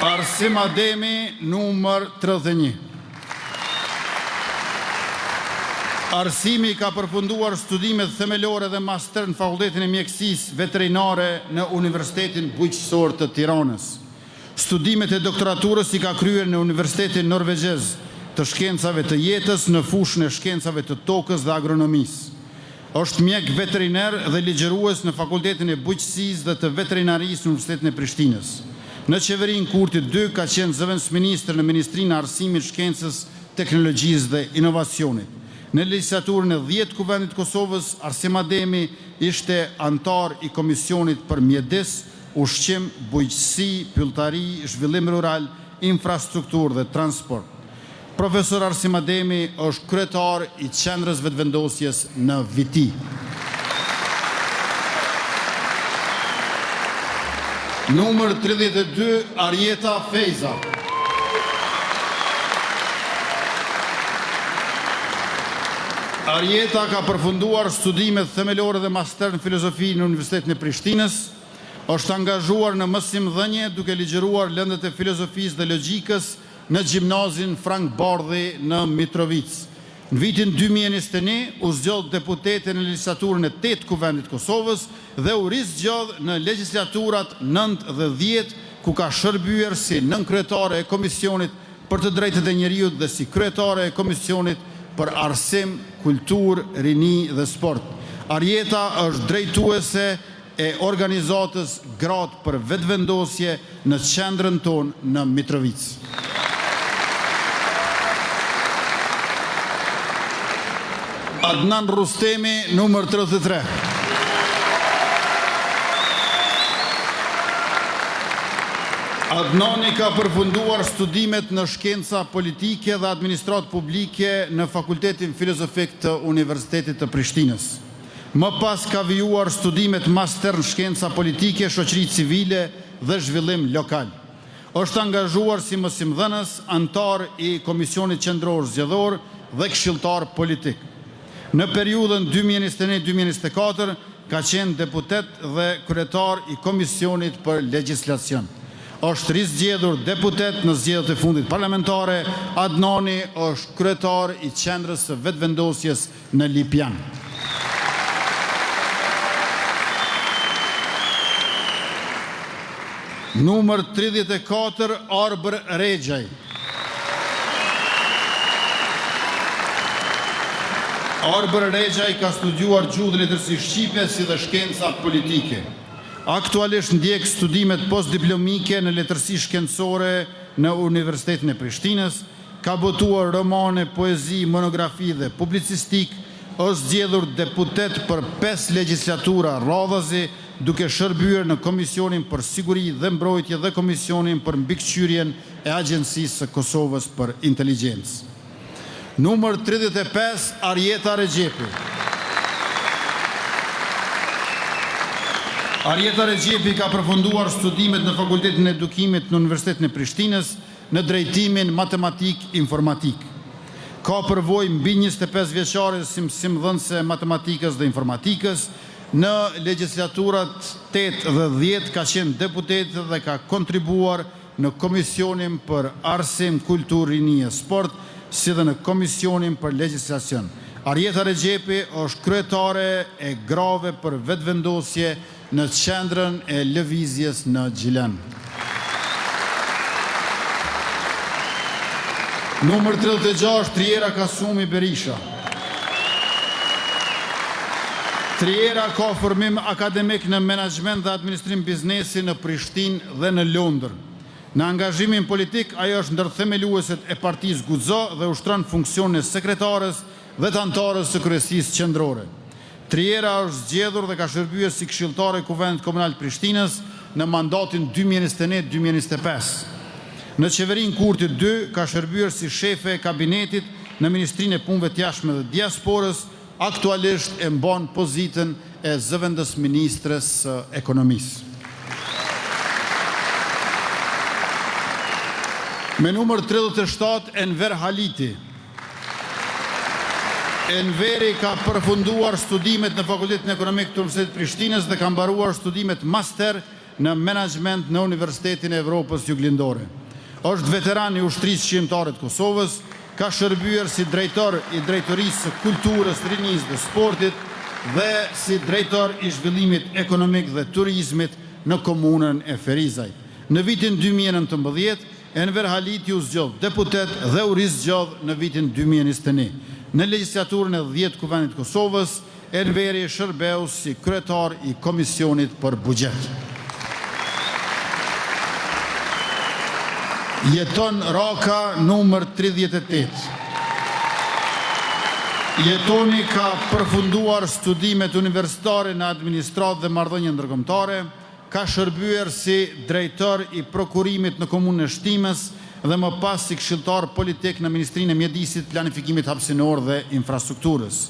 Arsim Ademi, numër 31. Arsimi ka përfunduar studimet themelore dhe master në Fakultetin e Mjekësisë Veterinare në Universitetin Bujqësor të Tiranës. Studimet e doktoraturës i ka kryer në Universitetin Norvegjez të Shkencave të Jetës në fushën e Shkencave të Tokës dhe Agronomisë. Është mjek veteriner dhe ligjërues në Fakultetin e Bujqësisë dhe të Veterinarisë në Universitetin e Prishtinës. Në qeverinë Kurti 2 ka qenë zëvendës ministër në Ministrinë e Arsimit, Shkencës, Teknologjisë dhe Inovacionit. Në legjislaturën e 10 Kuvendit Kosovës, Arsim Ademi ishte anëtar i Komisionit për Mjedis, Ushqim, Bujqësi, Pylltari, Zhvillim Rural, Infrastrukturë dhe Transport. Profesor Arsim Ademi është kryetar i qendrës vetëvendosjes në Viti. Numër 32, Arjeta Fejza. Arjeta ka përfunduar studimet themelore dhe master në filozofi në Universitetin e Prishtinës, është angazhuar në mësimdhënie duke ligjëruar lëndët e filozofisë dhe logjikës në gjimnazin Frank Bardhi në Mitrovic. Në vitin 2021 u zgjodh deputete në legjislaturën e 8 Kuvendit Kosovës dhe u rizgjodh në legjislaturat 9 dhe 10, ku ka shërbyer si nënkryetare e Komisionit për të drejtët e njeriut dhe si kryetare e Komisionit për arsim, kultur, rini dhe sport. Arjeta është drejtuese e organizatës Gratë për Vetëvendosje në qendrën tonë në Mitrovic. Adnan Rustemi, numër 33. Adnani ka përfunduar studimet në shkenca politike dhe administratë publike në Fakultetin Filozofik të Universitetit të Prishtinës. Më pas ka vijuar studimet master në shkenca politike, shoqëri civile dhe zhvillim lokal. Është angazhuar si mësimdhënës, antar i Komisionit Qendror Zgjedhor dhe këshilltar politik. Në periudhën 2021-2024 ka qenë deputet dhe kryetar i Komisionit për Legjislacion. Është rizgjedhur deputet në zgjedhjet e fundit parlamentare. Adnani është kryetar i qendrës së vetëvendosjes në Lipjan. Numër 34, Arbër Rexhaj. Arbër Rexhaj ka studiuar gjuhë dhe letërsi shqipe si dhe shkenca politike. Aktualisht ndjek studimet postdiplomike në letërsi shkencore në Universitetin e Prishtinës, ka botuar romane, poezi, monografi dhe publicistik, është zgjedhur deputet për 5 legjislatura radhazi, duke shërbyer në Komisionin për Siguri dhe Mbrojtje dhe Komisionin për mbikëqyrjen e Agjencisë së Kosovës për Inteligjencë. Numër 35, Arjeta Rexhepi. Arjeta Rexhepi ka përfunduar studimet në Fakultetin e Edukimit në Universitetin e Prishtinës në drejtimin matematik-informatik. Ka përvojë mbi 25 vjeçare si mësimdhënëse matematikës dhe informatikës. Në legjislaturat 8 dhe 10 ka qenë deputet dhe ka kontribuar në Komisionin për Arsim, Kulturë, Rini e Sport, si dhe në Komisionin për Legjislacion. Arjeta Rexhepi është kryetare e grave për vetëvendosje në qendrën e lëvizjes në Gjilan. Numër 36, Triera Kasumi Berisha. Triera ka formim akademik në menaxhment dhe administrim biznesi në Prishtinë dhe në Londër. Në angazhimin politik, ajo është ndër themeluesit e Partisë Guxo dhe ushtron funksionin e sekretarës dhe të antarës së kryesisë qendrore. Triera është zgjedhur dhe ka shërbyer si këshilltar i Kuvendit Komunal të Prishtinës në mandatin 2021-2025. Në qeverinë Kurti 2 ka shërbyer si shefe e kabinetit në Ministrinë e Punëve të Jashtme dhe Diasporës, aktualisht e mban pozitën e zëvendës ministres së ekonomisë. Me numër 37, Enver Haliti. Enveri ka përfunduar studimet në Fakultetin Ekonomik të Universitetit Prishtinës dhe ka mbaruar studimet master në menaxhment në Universitetin e Evropës Juglindore. Është veteran i ushtrisë shqiptare të Kosovës, ka shërbyer si drejtor i Drejtorisë së Kulturës, Rinisë dhe Sportit dhe si drejtor i zhvillimit ekonomik dhe turizmit në komunën e Ferizaj. Në vitin 2019, Enver Haliti u zgjodh deputet dhe u rizgjodh në vitin 2021. Në legjislaturën e 10 Kuvendit Kosovës, Enveri shërbeu si kryetar i Komisionit për Buxhet. Jeton Raka, numër 38. Jetoni ka përfunduar studimet universitare në administratë dhe marrëdhënie ndërkombëtare, ka shërbyer si drejtor i prokurimit në komunën e Shtimës dhe më pas si këshilltar politik në Ministrinë e Mjedisit, Planifikimit Hapësinor dhe Infrastrukturës.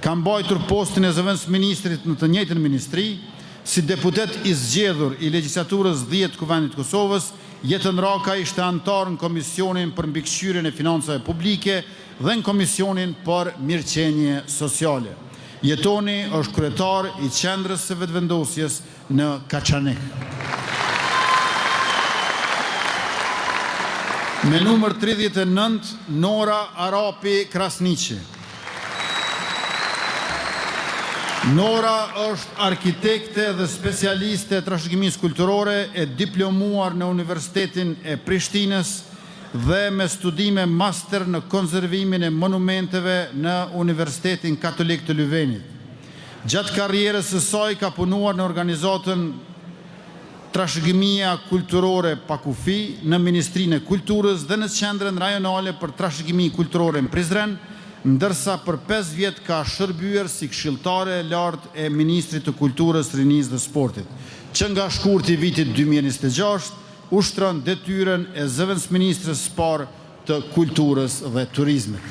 Ka mbajtur postin e zëvendës ministrit në të njëjtën ministri, si deputet i zgjedhur i legjislaturës 10 Kuvendit Kosovës. Jetën Raka ishte antar në Komisionin për mbikëqyrjen e financave publike dhe në Komisionin për Mirëqenie Sociale. Jetoni është kryetar i qendrës së vetëvendosjes në Kaçanik. Me numër 39, Nora Arapi Krasniqi. Nora është arkitekte dhe specialiste e trashëgimisë kulturore, e diplomuar në Universitetin e Prishtinës dhe me studime master në konservimin e monumenteve në Universitetin Katolik të Lyvenit. Gjatë karrierës së saj ka punuar në organizatën Trashëgimia Kulturore Pakufi, në Ministrinë e Kulturës dhe në Qendrën Rajonale për Trashëgimi Kulturore në Prizren, ndërsa për 5 vjet ka shërbyer si këshilltare e lartë e Ministrit të Kulturës, Rinisë dhe Sportit, që nga shkurti i vitit 2026 ushtron detyrën e zëvendësministrës së parë të kulturës dhe turizmit.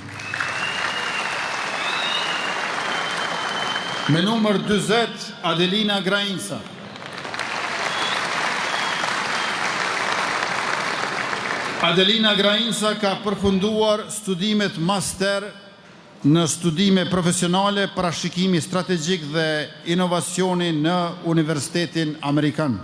Me numër 40, Adelina Grainca. Adelina Grainca ka përfunduar studimet master në studime profesionale parashikimi strategjik dhe inovacioni në Universitetin Amerikan.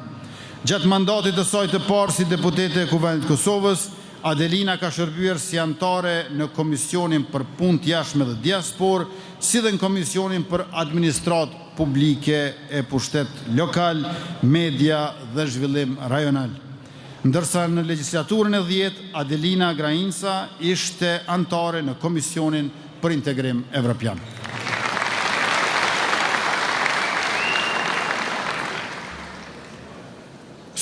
Gjatë mandatit të saj të parë si deputete e Kuvendit Kosovës, Adelina ka shërbyer si anëtare në Komisionin për Punë të Jashtme dhe Diasporë, si dhe në Komisionin për Administratë Publike e Pushtet Lokal, Media dhe Zhvillim Rajonal. Ndërsa në legjislaturën e 10, Adelina Grainca ishte anëtare në Komisionin për Integrim Evropian.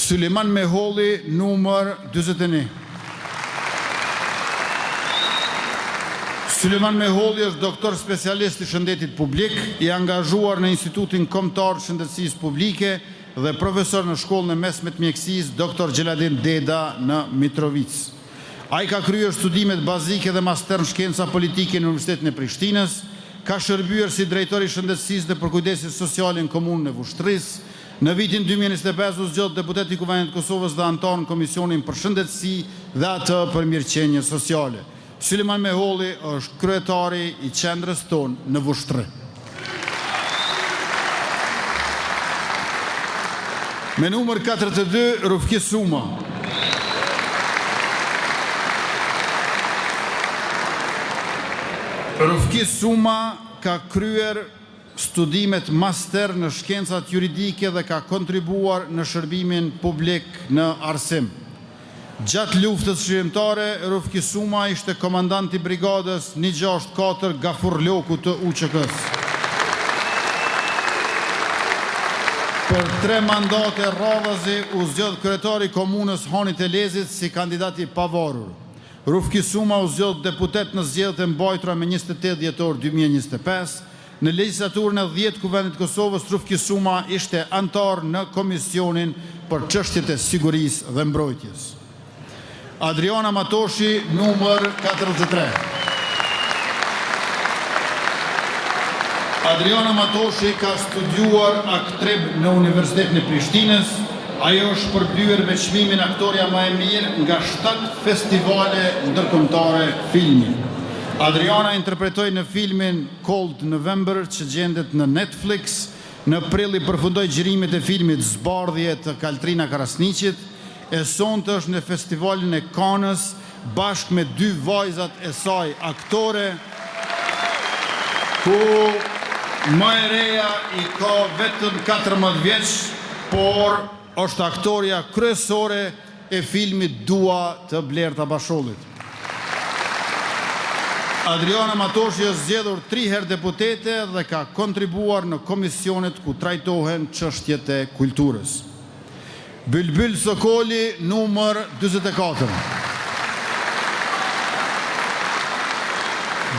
Suleman Meholli, numër 41. Suleman Meholli është doktor specialist i shëndetit publik, i angazhuar në Institutin Kombëtar të Shëndetësisë Publike dhe profesor në Shkollën e Mesme të Mjekësisë Dr. Gjeladin Deda në Mitrovic. Ai ka kryer studimet bazike dhe master në shkenca politike në Universitetin e Prishtinës, ka shërbyer si drejtori i shëndetësisë dhe përkujdesit sociale në komunën e Vushtrisë. Në vitin 2025 u zgjodh deputet i Kuvendit të Kosovës dhe anëtar në Komisionin për Shëndetësi dhe atë për Mirëqenie Sociale. Suleman Meholli është kryetari i qendrës tonë në Vushtri. Me numër 42, Rufki Suma. Rufki Suma ka kryer studimet master në shkencat juridike dhe ka kontribuar në shërbimin publik në arsim. Gjatë luftës shërimtare, Rufki Suma ishte komandant i brigadës 164 Gafurloku të UÇK-s. Për 3 mandate radhazi u zgjodh kryetari i komunës Hanit e Lezit si kandidat i pavarur. Rufki Suma u zgjodh deputet në zgjedhjet e mbajtura me 28 dhjetor 2025. Në legjislaturën e 10 Kuvendit të Kosovës, Rufki Suma ishte anëtar në Komisionin për çështjet e sigurisë dhe mbrojtjes. Adriana Matoshi, numër 43. Adriana Matoshi ka studiuar aktrib në Universitetin e Prishtinës. Ajo është përblyer me çmimin aktoria më e mirë nga 7 festivale ndërkombëtare filmi. Adriana interpretoi në filmin Cold November që gjendet në Netflix. Në prill i përfundoi xhirimet e filmit Zbardhje të Kaltrina Krasniqit. E sonte është në festivalin e Cannes bashkë me 2 vajzat e saj aktore, ku më e reja i ka vetëm 14 vjeç, por është aktoria kryesore e filmit Dua të Blerta Bashollit. Adriana Matoshi është zgjedhur 3 herë deputete dhe ka kontribuar në komisionet ku trajtohen çështjet e kulturës. Bylbyl Sokoli, numër 44.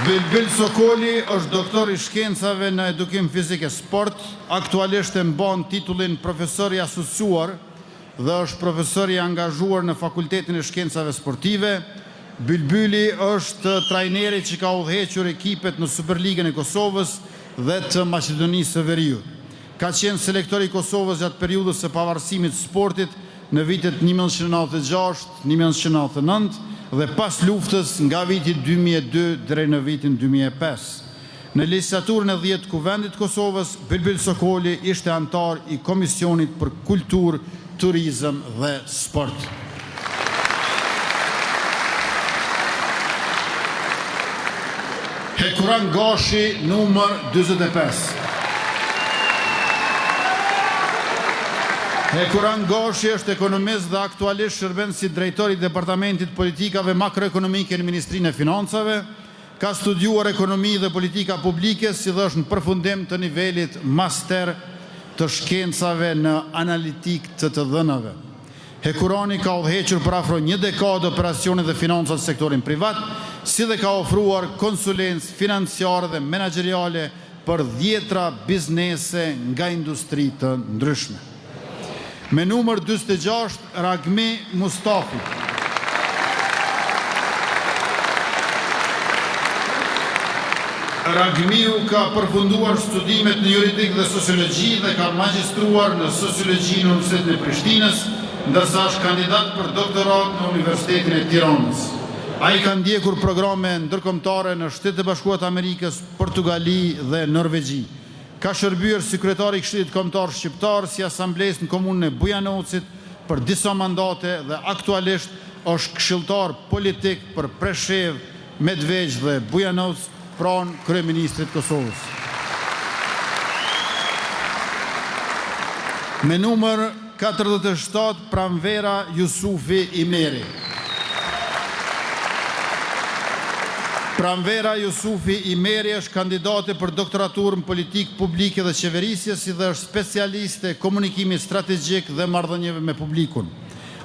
Bylbyl Sokoli është doktor i shkencave në edukim fizik e sport, aktualisht e mban titullin profesor i asociuar dhe është profesor i angazhuar në Fakultetin e Shkencave Sportive. Bylbyli është trajneri që ka udhëhequr ekipet në Superligën e Kosovës dhe të Maqedonisë së Veriut. Ka qenë selektor i Kosovës gjatë periudhës së pavarësimit të sportit në vitet 1996, 1999 dhe pas luftës nga viti 2002 deri në vitin 2005. Në legjislaturën e 10 Kuvendit Kosovës, Bilbil Sokoli ishte antar i Komisionit për Kulturë, Turizëm dhe Sport. Hekuran Gashi, numër 45. Hekuran Gashi është ekonomist dhe aktualisht shërben si drejtor i Departamentit Politikave Makroekonomike në Ministrinë e Financave. Ka studiuar ekonomi dhe politika publike, si dhe është në përfundim të nivelit master të shkencave në analitik të dhënave. Hekurani ka udhëhequr për afro një dekadë operacionet dhe financat sektorin privat, si dhe ka ofruar konsulencë financiare dhe menaxheriale për 10 biznese nga industri të ndryshme. Me numër 46, Ragmi Mustafi. Ragmiu ka përfunduar studimet në juridik dhe sociologji dhe ka magjistruar në sociologji në Universitetin e Prishtinës, ndërsa është kandidat për doktorat në Universitetin e Tiranës. Ai ka ndjekur programe ndërkombëtare në Shtetet e Bashkuara të Amerikës, Portugali dhe Norvegji. Ka shërbyer si kryetari i Këshillit Kombëtar Shqiptar, si asamblesë në komunën e Bujanovcit për disa mandate dhe aktualisht është këshilltar politik për Preshev, Medvegjë dhe Bujanovc pranë kryeministrit të Kosovës. Me numër 47, Pranvera Jusufi Imeri. Pranvera Jusufi Imeri është kandidate për doktoraturë në politikë publike dhe qeverisje, si dhe është specialiste komunikimit strategjik dhe marrëdhënieve me publikun.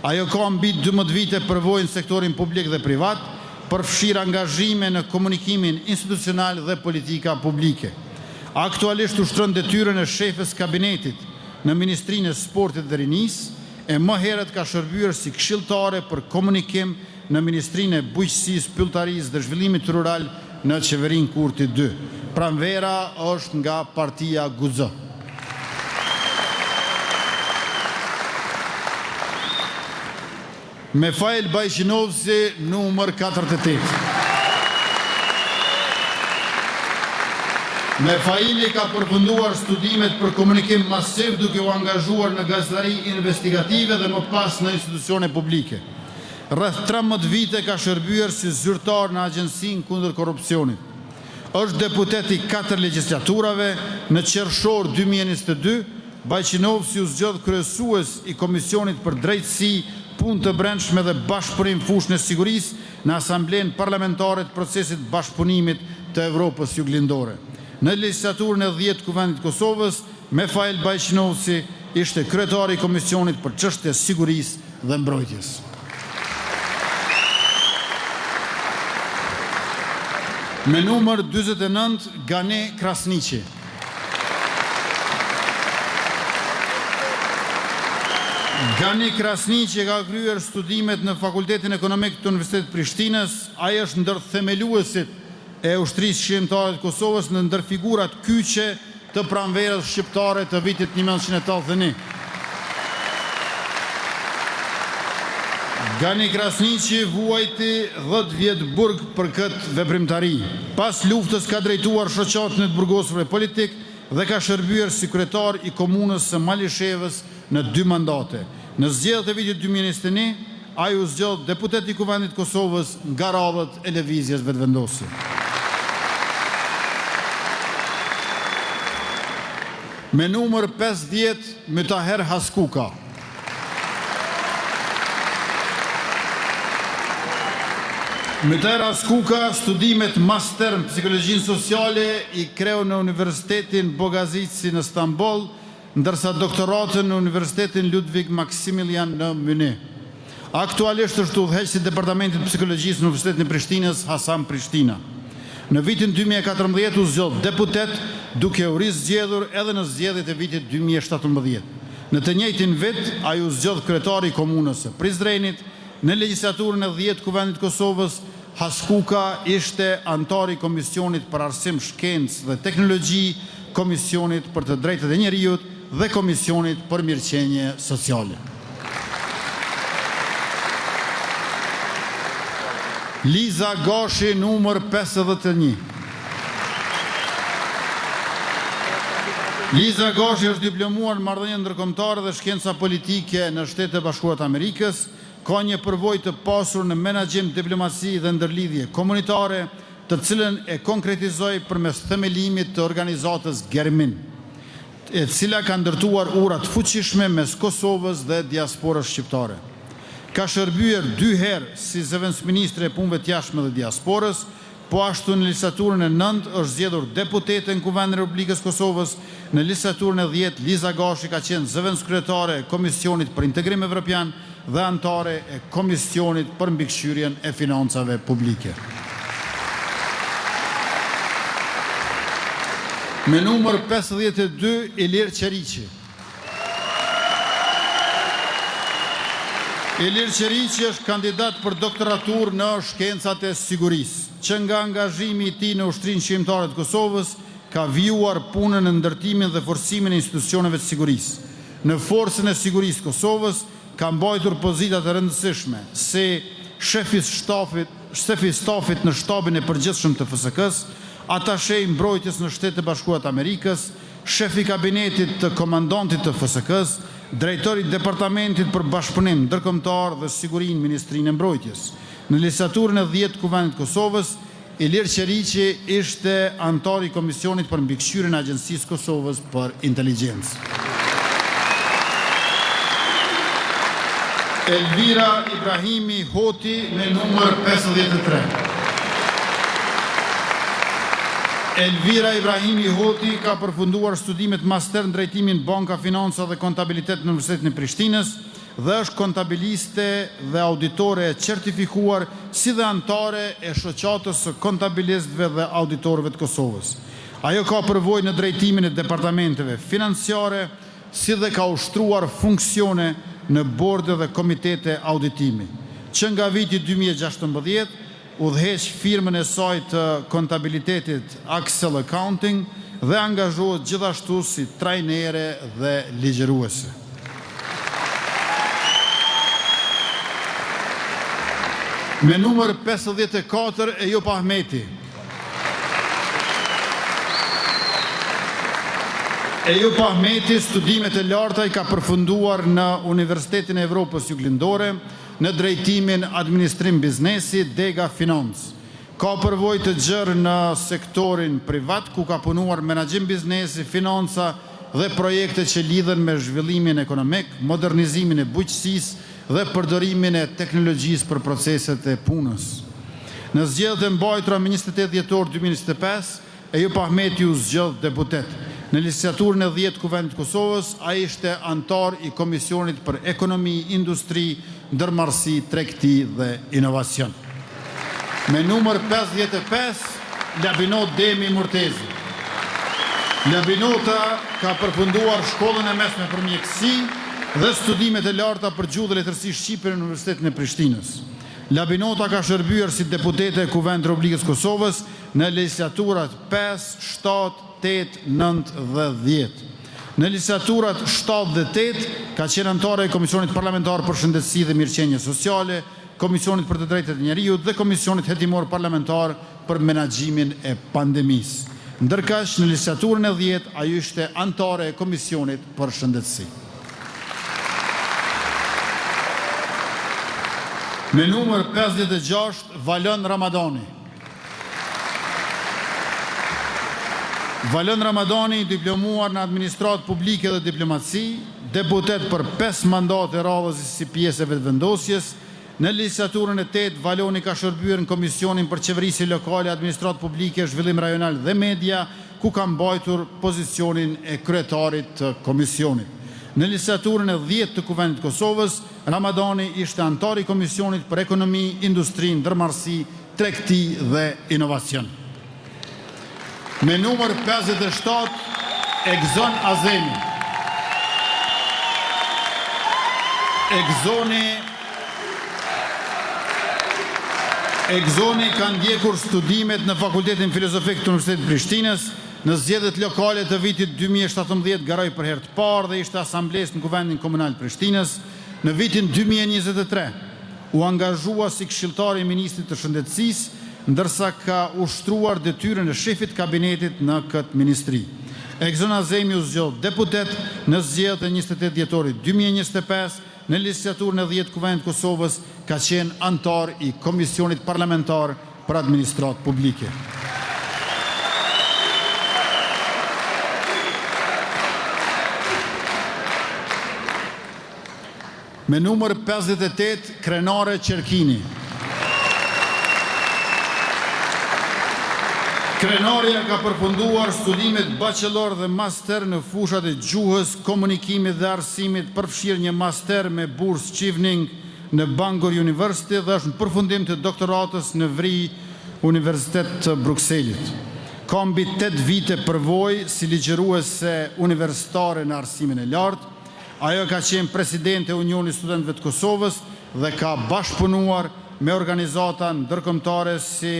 Ajo ka mbi 12 vite përvojë në sektorin publik dhe privat, përfshir angazhime në komunikimin institucional dhe politika publike. Aktualisht ushtron detyrën e shefes kabinetit në Ministrinë e Sportit dhe Rinisë, e më herët ka shërbyer si këshilltare për komunikim në Ministrinë e Bujqësisë, Pylltarisë dhe Zhvillimit Rural në Qeverinë Kurti 2. Pranvera është nga partia GUZ. Mefail Bajqinovsi, numër 48. Mefaili ka përfunduar studimet për komunikim masiv duke u angazhuar në gazetari investigative dhe më pas në institucione publike. Rreth 13 vite ka shërbyer si zyrtar në Agjencinë kundër korrupsionit. Është deputet i 4 legjislaturave. Në qershor 2022, Bajqinovsi u zgjodh kryesues i Komisionit për Drejtësi, Punë të Brendshme dhe Bashkëpunim fushën e sigurisë në Asamblenë Parlamentare të Procesit Bashkëpunimit të Evropës Juglindore. Në legjislaturën e 10 Kuvendit Kosovës, Mefail Bajqinovsi ishte kryetari i Komisionit për çështje sigurisë dhe mbrojtjes. Me numër 49, Gane Krasniqi. Gani Krasniqi ka kryer studimet në Fakultetin Ekonomik të Universitetit Prishtinës. Ai është ndër themeluesit e ushtrisë shqiptare të Kosovës në ndër figurat kyçe të pranverës shqiptare të vitit 1981. Gani Krasniqi vuajti 10 vjet burg për këtë veprimtari. Pas luftës ka drejtuar shoqatën e burgosëve politik dhe ka shërbyer si kryetar i komunës së Malishevës në 2 mandate. Në zgjedhjet e vitit 2021, ai u zgjodh deputet i Kuvendit Kosovës nga radhët e lëvizjes vetëvendosje. Me numër 50, Mytaher Haskuka. Mytaher Haskuka studimet master në psikologjinë sociale i kreu në Universitetin Bogazici në Stamboll, ndërsa doktoratën në Universitetin Ludwig Maximilian në Munich. Aktualisht është udhëheqës i Departamentit Psikologjisë në Universitetin e Prishtinës Hasan Prishtina. Në vitin 2014 u zgjodh deputet, duke u rizgjedhur edhe në zgjedhjet e vitit 2017. Në të njëjtin vit, ai u zgjodh kryetari i komunës së Prizrenit. Në legjislaturën e 10 Kuvendit Kosovës, Haskuka ishte antar i Komisionit për Arsim, Shkencë dhe Teknologji, Komisionit për të Drejtat e Njerëzit dhe Komisionit për Mirëqenie Sociale. Liza Gashi, numër 51. Liza Gashi është diplomuar në marrëdhënie ndërkombëtare dhe shkenca politike në Shtetet e Bashkuara të Amerikës, ka një përvojë të pasur në menaxhim, diplomaci dhe ndërlidhje komunitare, të cilën e konkretizoi përmes themelimit të organizatës Germin, e cila ka ndërtuar ura të fuqishme mes Kosovës dhe diasporës shqiptare. Ka shërbyer 2 herë si zëvendësministre e punëve të jashtme dhe diasporës, po ashtu në legislaturën e 9 është zgjedhur deputete në Kuvendin e Republikës Kosovës, në legislaturën e 10 Liza Gashi ka qenë zëvendëskryetare e Komisionit për Integrim Evropian dhe antare e Komisionit për mbikëqyrjen e financave publike. Me numër 52 Ilir Qeriqi. Ilir Qeriqi është kandidat për doktoratur në shkencat e sigurisë, që nga angazhimi I tij në Ushtrinë Shqiptare të Kosovës ka vijuar punën në ndërtimin dhe forcimin e institucioneve të sigurisë. Në Forcën e Sigurisë të Kosovës ka mbajtur pozita të rëndësishme si shefi stafit në shtabin e përgjithshëm të FSK-s, atashe I mbrojtjes në Shtetet e Bashkuara të Amerikës, shefi kabinetit të komandantit të FSK-s, drejtori I departamentit për bashkëpunim ndërkombëtar dhe sigurinë Ministrinë e Mbrojtjes. Në legislaturën e 10 të Kuvendit të Kosovës, Ilir Qeriqi ishte antar I Komisionit për mbikëqyrjen e Agjencisë Kosovës për Inteligjencë. Elvira Ibrahimi Hoti me numër 53. Elvira Ibrahimi Hoti ka përfunduar studimet master në drejtimin banka, financa dhe kontabilitet në Universitetin e Prishtinës dhe është kontabiliste dhe auditore e certifikuar si dhe antare e shoqatës së kontabilistëve dhe auditorëve të Kosovës. Ajo ka përvojë në drejtimin e departamenteve financiare, si dhe ka ushtruar funksione në borde dhe komitete auditimi. Që nga viti 2016, udhëheq firmën e saj të kontabilitetit Axel Accounting dhe angazhohet gjithashtu si trajnere dhe ligjëruese. Me numër 54 Ejup Ahmeti. Ejup Ahmeti studimet e larta I ka përfunduar në Universitetin e Evropës Juglindore, në drejtimin administrim biznesi, dega financë. Ka përvojë të gjerë në sektorin privat, ku ka punuar menaxhim biznesi, financa dhe projekte që lidhen me zhvillimin ekonomik, modernizimin e bujqësisë dhe përdorimin e teknologjisë për proceset e punës. Në zgjedhjet e mbajtura me 28 dhjetor 2025, Ejup Ahmeti u zgjedh deputet. Në legislaturën e 10 Kuvendit të Kosovës, ai ishte antar I Komisionit për Ekonomi, Industri, Ndërmarrësi, Tregti dhe Inovacion. Me numër 55, Labinot Demi Murtezi. Labinota ka përfunduar shkollën e mesme për mjekësi dhe studimet e larta për gjuhë dhe letërsi shqipe në Universitetin e Prishtinës. Labinota ka shërbyer si deputete e Kuvendit të Republikës Kosovës në legislaturat 5, 7, 8, 9 dhe 10. Në legislaturat 7 dhe 8 ka qenë antare e Komisionit Parlamentar për Shëndetësi dhe Mirëqenie Sociale, Komisionit për të Drejtat e Njeriut dhe Komisionit Hetimor Parlamentar për menaxhimin e pandemisë. Ndërkaq në legislaturën e 10 ajo ishte antare e Komisionit për Shëndetësi. Me numër 56 Valon Ramadani. Valon Ramadani, diplomuar në administratë publike dhe diplomaci, deputet për 5 mandate radhës si pjesë e vetëvendosjes. Në legislaturën e 8, Valoni ka shërbyer në Komisionin për Qeverisje Lokale, Administratë Publike, Zhvillim Rajonal dhe Media, ku ka mbajtur pozicionin e kryetarit të komisionit. Në legislaturën e 10 të Kuvendit të Kosovës, Ramadani ishte antar I Komisionit për Ekonomi, Industri, Ndërmarrësi, Tregti dhe Inovacion. Me numër 57, Egzon Azemi. Egzoni ka ndjekur studimet në Fakultetin Filozofik të Universitetit Prishtinës. Në zgjedhjet lokale të vitit 2017 garoi për herë të parë dhe ishte asamblesë në Kuvendin Komunal të Prishtinës. Në vitin 2023 u angazhua si këshilltar i ministrit të shëndetësisë, ndërsa ka ushtruar detyrën e shefit kabinetit në këtë ministri. Ekzona Zemi u zgjodh deputet në zgjedhjet e 28 dhjetorit 2025 në legjislaturën e 10 Kuvendit të Kosovës, ka qenë anëtar i Komisionit Parlamentar për Administratë Publike. Me numër 58, Krenare Qerkini. Krenaria ka përfunduar studimet bachelor dhe master në fushat e gjuhës, komunikimit dhe arsimit, përfshirë një master me bursë Chevening në Bangor University dhe është në përfundim të doktoratës në Vri Universitet të Brukselit. Ka mbi 8 vite përvojë si ligjëruese universitare në arsimin e lartë. Ajo ka qenë presidente e Unionit Studentëve të Kosovës dhe ka bashkëpunuar me organizata ndërkombëtare si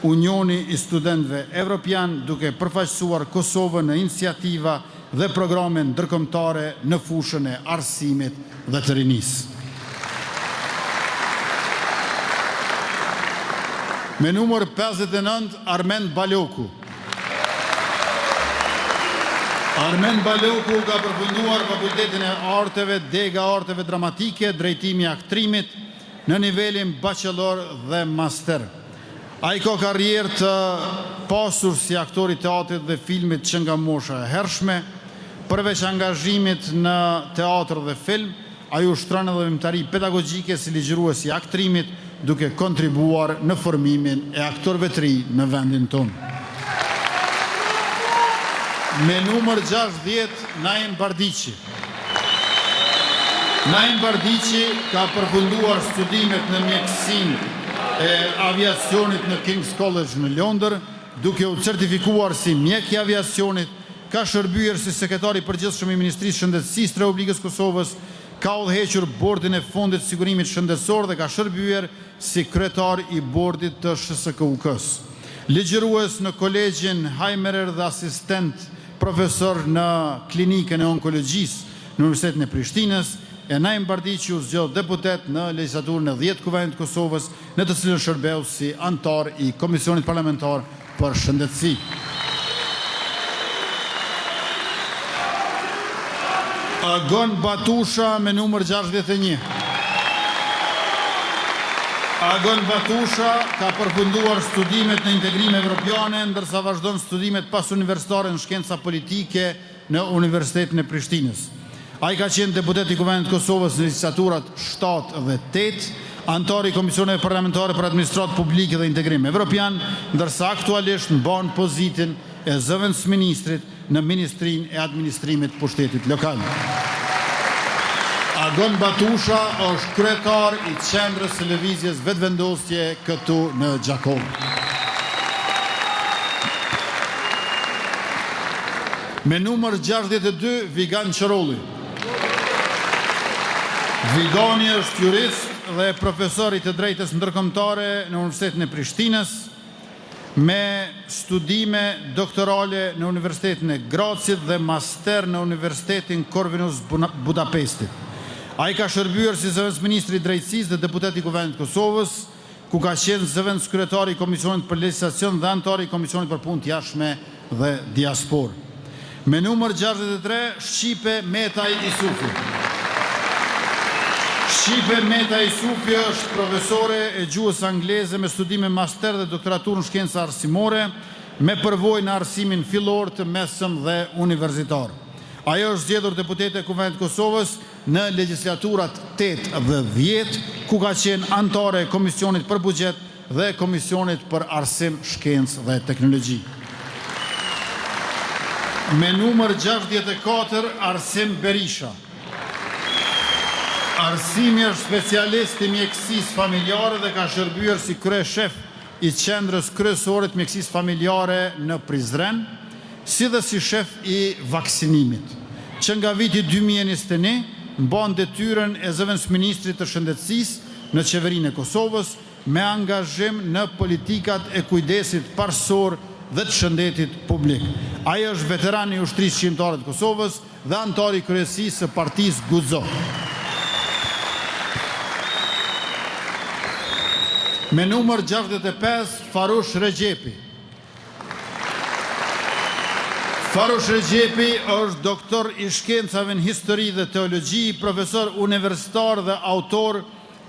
Unioni i Studentëve Evropian, duke përfaqësuar Kosovën në iniciativa dhe programe ndërkombëtare në fushën e arsimit dhe të rinisë. Me numër 59, Armend Baloku. Armend Baloku ka përfunduar Fakultetin e Arteve, Dega Arteve Dramatike, drejtimi i aktrimit në nivelin bachelor dhe master. Ai ka karrierë të pasur si aktor i teatrit dhe filmit që nga mosha e hershme. Përveç angazhimit në teatr dhe film, ai ushtron edhe veprimtari pedagogjike si ligjërues i aktrimit, duke kontribuar në formimin e aktorëve të ri në vendin tonë. Me numër 60, Naim Bardiqi. Naim Bardiqi ka përfunduar studimet në mjekësinë e aviacionit në King's College në Londër, duke u certifikuar si mjek i aviacionit, ka shërbyer si sekretari i përgjithshëm i Ministrisë Shëndetësisë të Republikës Kosovës, ka udhëhequr bordin e fondit të sigurimit shëndetësor dhe ka shërbyer si kryetar i bordit të SHSKUK-s. Ligjërues në Kolegjin Hajmerer dhe asistent profesor në klinikën e onkologjisë në Universitetin e Prishtinës, e Naim Bardiqi u zgjodh deputet në legjislaturën e 10 Kuvendit të Kosovës, në të cilën shërbeu si anëtar i Komisionit Parlamentar për Shëndetësi. Agon Batusha me numër 61. Agon Batusha ka përfunduar studimet në integrim evropiane, ndërsa vazhdon studimet pas universitare në shkenca politike në Universitetin e Prishtinës. Ai ka qenë deputet i Kuvendit të Kosovës në legislaturat 7 dhe 8, anëtar i Komisioneve Parlamentare për Administratë Publike dhe Integrim Evropian, ndërsa aktualisht mban pozitin e zëvendësministrit në Ministrinë e Administrimit të Pushtetit Lokal. Agon Batusha është kryetar i qendrës së lëvizjes vetëvendosje këtu në Gjakov. Me numër 62, Vigan Qërolli. Vigani është jurist dhe profesor i të drejtës ndërkombëtare në Universitetin e Prishtinës, me studime doktorale në Universitetin e Grazit dhe master në Universitetin Corvinus Budapestit. Ai ka shërbyer si zëvendësministri i drejtësisë dhe deputet i Kuvendit të Kosovës, ku ka qenë zëvendëskryetari i Komisionit për Legjislacion dhe anëtar i Komisionit për Punë të Jashtme dhe Diasporë. Me numër 63, Shqipe Metaj Isufi. Shqipe Metaj Isufi është profesore e gjuhës angleze me studime master dhe doktoraturë në shkenca arsimore, me përvojë në arsimin fillor të mesëm dhe universitar. Ajo është zgjedhur deputete e Kuvendit të Kosovës në legjislaturat 8 dhe 10, ku ka qenë anëtare e Komisionit për Buxhet dhe Komisionit për Arsim, Shkencë dhe Teknologji. Me numër 64, Arsim Berisha. Arsimi është specialist i mjekësisë familjare dhe ka shërbyer si kryeshef i qendrës kryesore të mjekësisë familjare në Prizren, si dhe si shef i vaksinimit, që nga viti 2021 mban detyrën e zëvendësministrit të shëndetësisë në qeverinë e Kosovës, me angazhim në politikat e kujdesit parsor dhe të shëndetit publik. Ai është veteran i ushtrisë shqiptare të Kosovës dhe anëtar i kryesisë së partisë Guzo. Me numër 65, Farush Regjepi. Farush Regjepi është doktor i shkencave në histori dhe teologji, profesor universitar dhe autor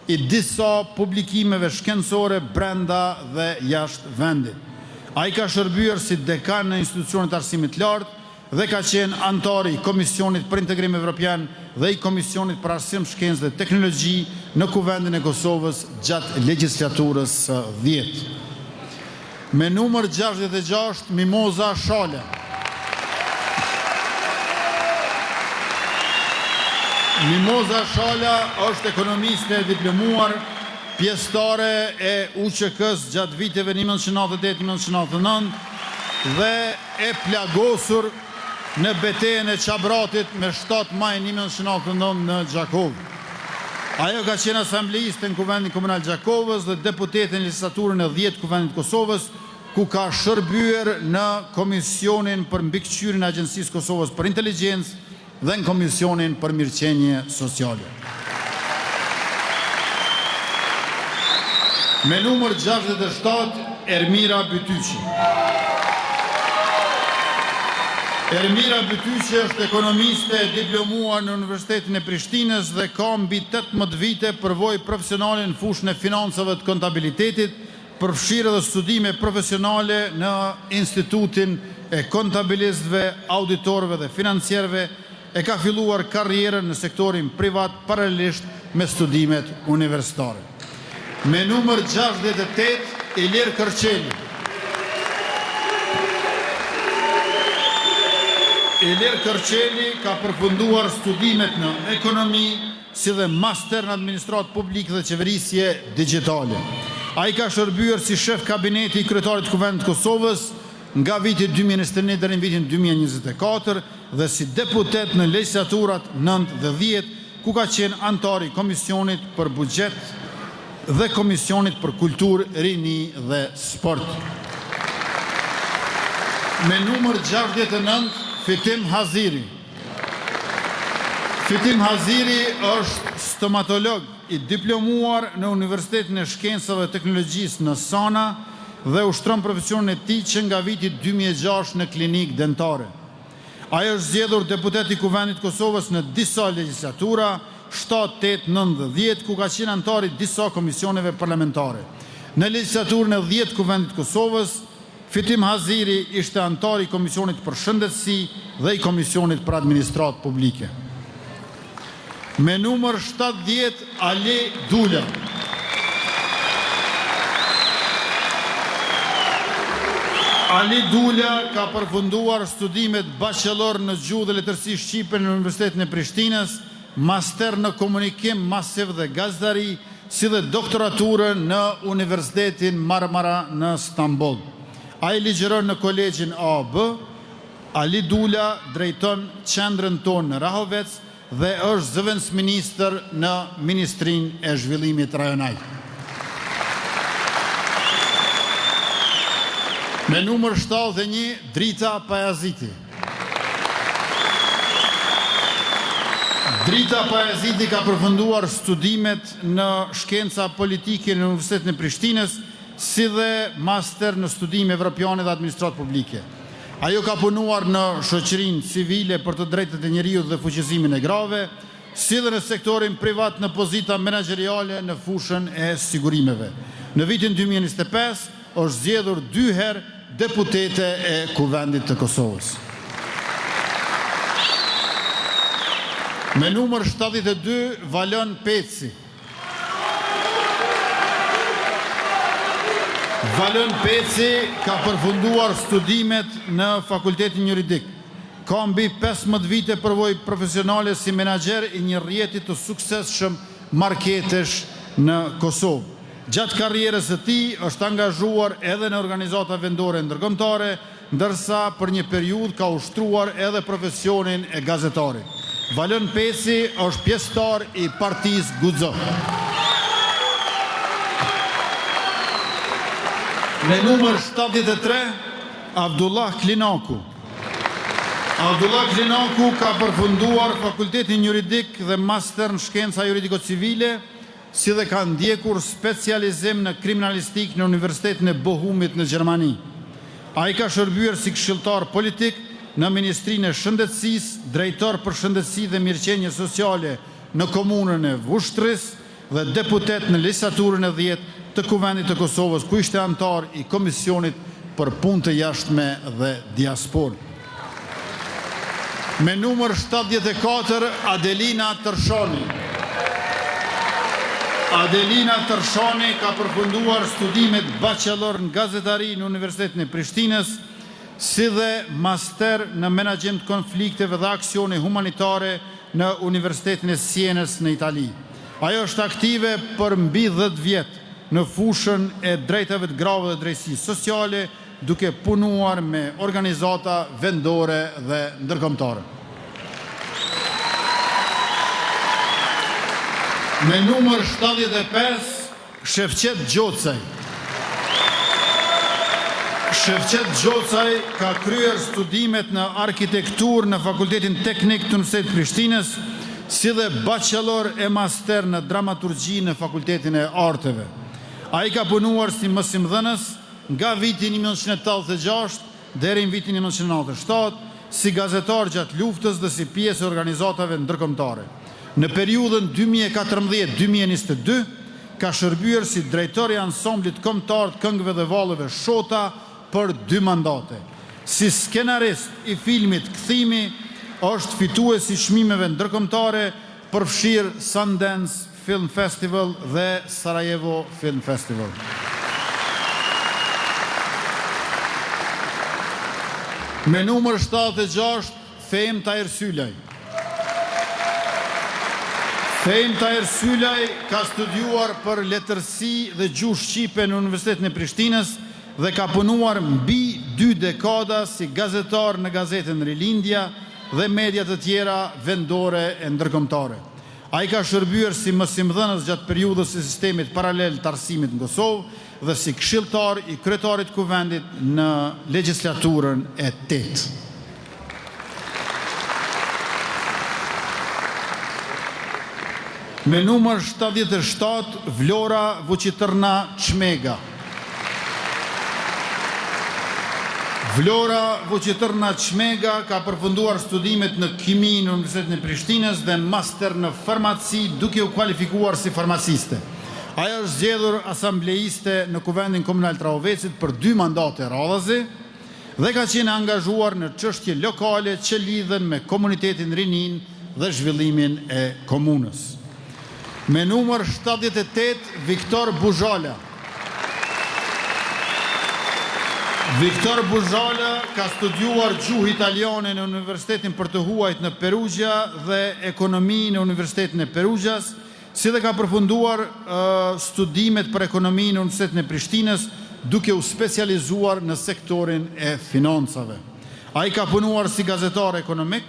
i disa publikimeve shkencore brenda dhe jashtë vendit. Ai ka shërbyer si dekan në institucionet arsimit lartë dhe ka qenë antar i Komisionit për Integrim Evropian dhe i Komisionit për Arsim, Shkencë dhe Teknologji në Kuvendin e Kosovës gjatë legjislaturës 10. Me numër 66, Mimoza Shala. Mimoza Shala është ekonomiste e diplomuar, pjesëtare e UÇK-s gjatë viteve 1998-1999 dhe e plagosur në betejën e Qabratit me 7 maj 1999 në Gjakov. Ajo ka qenë asambleiste në Kuvendin Komunal Gjakovës dhe deputete në legjislaturën e 10 Kuvendit Kosovës, ku ka shërbyer në Komisionin për mbikëqyrjen e Agjencisë Kosovës për Inteligjencë dhe në Komisionin për Mirëqenie Sociale. Me numër 67, Ermira Bytyqi. Ermira Bytyqi është ekonomiste e diplomuar në Universitetin e Prishtinës dhe ka mbi 18 vite përvojë profesionale në fushën e financave të kontabilitetit, përfshirë dhe studime profesionale në Institutin e Kontabilistëve, Auditorëve dhe Financierëve. E ka filluar karrierën në sektorin privat paralelisht me studimet universitare. Me numër 68, Ilir Kërçeli. Ilir Kërçeli ka përfunduar studimet në ekonomi, si dhe master në administratë publike dhe qeverisje digjitale. Ai ka shërbyer si shef kabineti i kryetarit të Kuvendit të Kosovës nga viti 2021 deri në vitin 2024 dhe si deputet në legjislaturat 9 dhe 10, ku ka qenë antar i Komisionit për Buxhet dhe Komisionit për Kulturë, Rini dhe Sport. Me numër 69, Fitim Haziri. Fitim Haziri është stomatolog i diplomuar në Universitetin e Shkencave dhe Teknologjisë në Sana dhe ushtron profesionin e tij që nga viti 2006 në klinikë dentare. Ai është zgjedhur deputet i Kuvendit të Kosovës në disa legjislatura, 7, 8, 9 dhe 10, ku ka qenë antar i disa komisioneve parlamentare. Në legjislaturën e 10 Kuvendit të Kosovës, Fitim Haziri ishte antar i Komisionit për Shëndetësi dhe i Komisionit për Administratë Publike. Me numër 70, Ali Dula. Ali Dula ka përfunduar studimet bachelor në gjuhë dhe letërsi shqipe në Universitetin e Prishtinës, master në komunikim masiv dhe gazetari, si dhe doktoraturën në Universitetin Marmara në Stamboll. Ai ligjeron në Kolegjin AB. Ali Dula drejton qendrën tonë në Rahovec dhe është zëvendësministër në Ministrinë e Zhvillimit Rajonal. Me numër 71, Drita Pajaziti. Drita Pajaziti ka përfunduar studimet në shkenca politike në Universitetin e Prishtinës, si dhe master në studime evropiane dhe administratë publike. Ajo ka punuar në shoqërinë civile për të drejtët e njeriut dhe fuqizimin e grave, si dhe në sektorin privat në pozita menaxheriale në fushën e sigurimeve. Në vitin 2025 është zgjedhur 2 herë deputete e Kuvendit të Kosovës. Me numër 72, Valon Peci. Valon Peci ka përfunduar studimet në Fakultetin Juridik. Ka mbi 15 vite përvojë profesionale si menaxher i një rrjeti të suksesshëm marketesh në Kosovë. Gjatë karrierës së tij është angazhuar edhe në organizata vendore ndërkombëtare, ndërsa për një periudhë ka ushtruar edhe profesionin e gazetarit. Valon Peci është pjesëtar i Partisë Guxo. Me numër 73, Abdullah Klinaku. Abdullah Klinaku ka përfunduar Fakultetin Juridik dhe master në shkenca juridiko-civile si dhe ka ndjekur specializim në kriminalistik në Universitetin e Bohumit në Gjermani. A i ka shërbyer si këshilltar politik në Ministrinë e Shëndetësisë, drejtor për shëndetësi dhe mirëqenie sociale në komunën e Vushtris dhe deputet në legislaturën e 10 të Kuvendit të Kosovës, ku ishte antar i Komisionit për Punë të Jashtme dhe Diasporë. Me numër 74, Adelina Tërshoni. Adelina Tërshoni ka përfunduar studimet bachelor në gazetari në Universitetin e Prishtinës, si dhe master në menaxhim të konflikteve dhe aksione humanitare në Universitetin e Sienës në Itali. Ajo është aktive për mbi 10 vjet në fushën e drejtave të grave dhe drejtësisë sociale, duke punuar me organizata vendore dhe ndërkombëtare. Me numër 75, Shevqet Gjocaj. Shevqet Gjocaj ka kryer studimet në arkitekturë në Fakultetin Teknik të Universitetit Prishtinës, si dhe bachelor e master në dramaturgji në Fakultetin e Arteve. A i ka punuar si mësimdhënës nga vitin 1986 deri në vitin 1997, si gazetar gjatë luftës dhe si pjesë e organizatave ndërkombëtare. Në periudhën 2014-2022 ka shërbyer si drejtori i ansamblit kombëtar të këngëve dhe vallëve Shota për 2 mandate. Si skenarist i filmit Kthimi, është fitues i çmimeve ndërkombëtare, përfshirë Sundance Film Festival dhe Sarajevo Film Festival. Me numër 76, Fejm Taher Sylaj. Fejm Taher Sylaj ka studiuar për letërsi dhe gjuhë shqipe në Universitetin e Prishtinës dhe ka punuar mbi 2 dekada si gazetar në gazetën Rilindja dhe media të tjera vendore e ndërkombëtare. A i ka shërbyer si mësimdhënës gjatë periudhës së sistemit paralel të arsimit në Kosovë dhe si këshilltar i kryetarit Kuvendit në legjislaturën e 8. Me numër 77, Vlora Vučitrna Çmega. Vlora Vučitrna Çmega ka përfunduar studimet në kimi në Universitetin e Prishtinës dhe master në farmaci, duke u kualifikuar si farmaciste. Ajo është zgjedhur asambleiste në Kuvendin Komunal Trahovecit për 2 mandate radhazi dhe ka qenë angazhuar në çështje lokale që lidhen me komunitetin rinin dhe zhvillimin e komunës. Me numër 78, Viktor Buzhala. Viktor Buzhala ka studiuar gjuhë italiane në Universitetin për të huajt në Perugia dhe ekonomi në Universitetin e Perugias, si dhe ka përfunduar studimet për ekonomi në Universitetin e Prishtinës, duke u specializuar në sektorin e financave. A i ka punuar si gazetar ekonomik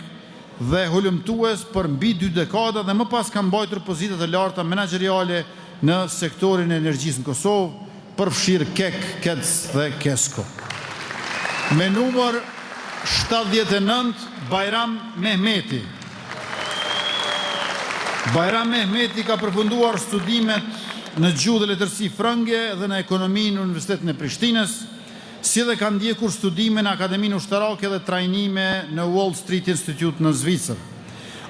dhe hulumtues për mbi 2 dekada dhe më pas ka mbajtur pozitat e larta menaxheriale në sektorin e energjisë në Kosovë, përfshirë KEK, KEDS dhe KESCO. Me numër 79, Bajram Mehmeti. Bajram Mehmeti ka përfunduar studimet në gjuhë dhe letërsi frënge dhe në ekonomi në Universitetin e Prishtinës, si dhe ka ndjekur studime në Akademinë Ushtarake dhe trajnime në Wall Street Institute në Zvicër.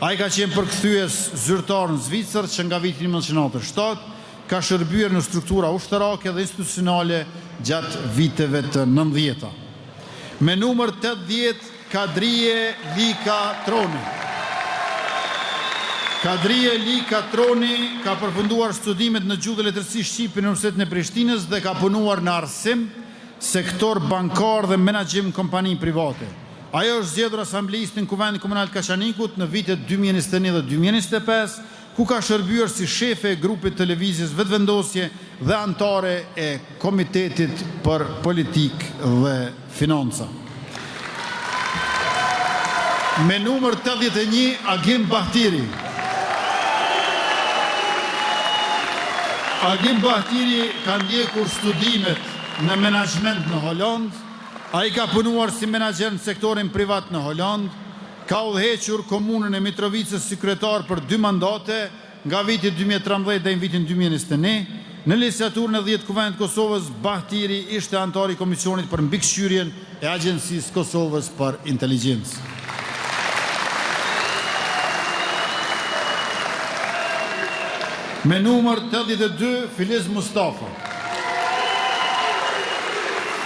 A i ka qenë përkthyes zyrtar në Zvicër që nga vitin 1997 ka shërbyer në struktura ushtarake dhe institucionale gjatë viteve të 90-ta. Me numër 80, Kadrije Lika Troni. Kadrije Lika Troni ka përfunduar studimet në gjuhë dhe letërsi shqipe në Universitetin e Prishtinës dhe ka punuar në arsim, sektor bankar dhe menaxhim kompani private. Ajo është zgjedhur asambleiste në Kuvendin Komunal të Kaçanikut në vitet 2021 dhe 2025, ku ka shërbyer si shefe e grupit televizijës vetëvendosje dhe antare e Komitetit për Politikë dhe Financa. Me numër 81, Agim Bahtiri. Agim Bahtiri ka ndjekur studimet në menaxhment në Holand. A i ka punuar si menaxher në sektorin privat në Holand, ka udhëhequr komunën e Mitrovicës si kryetar për 2 mandate nga viti 2013 dhe në vitin 2021, në legislaturën e 10 Kuvendit Kosovës, Bahtiri ishte antar i Komisionit për mbikëqyrjen e Agjencisë Kosovës për Inteligjencë. Me numër 82, Filiz Mustafa.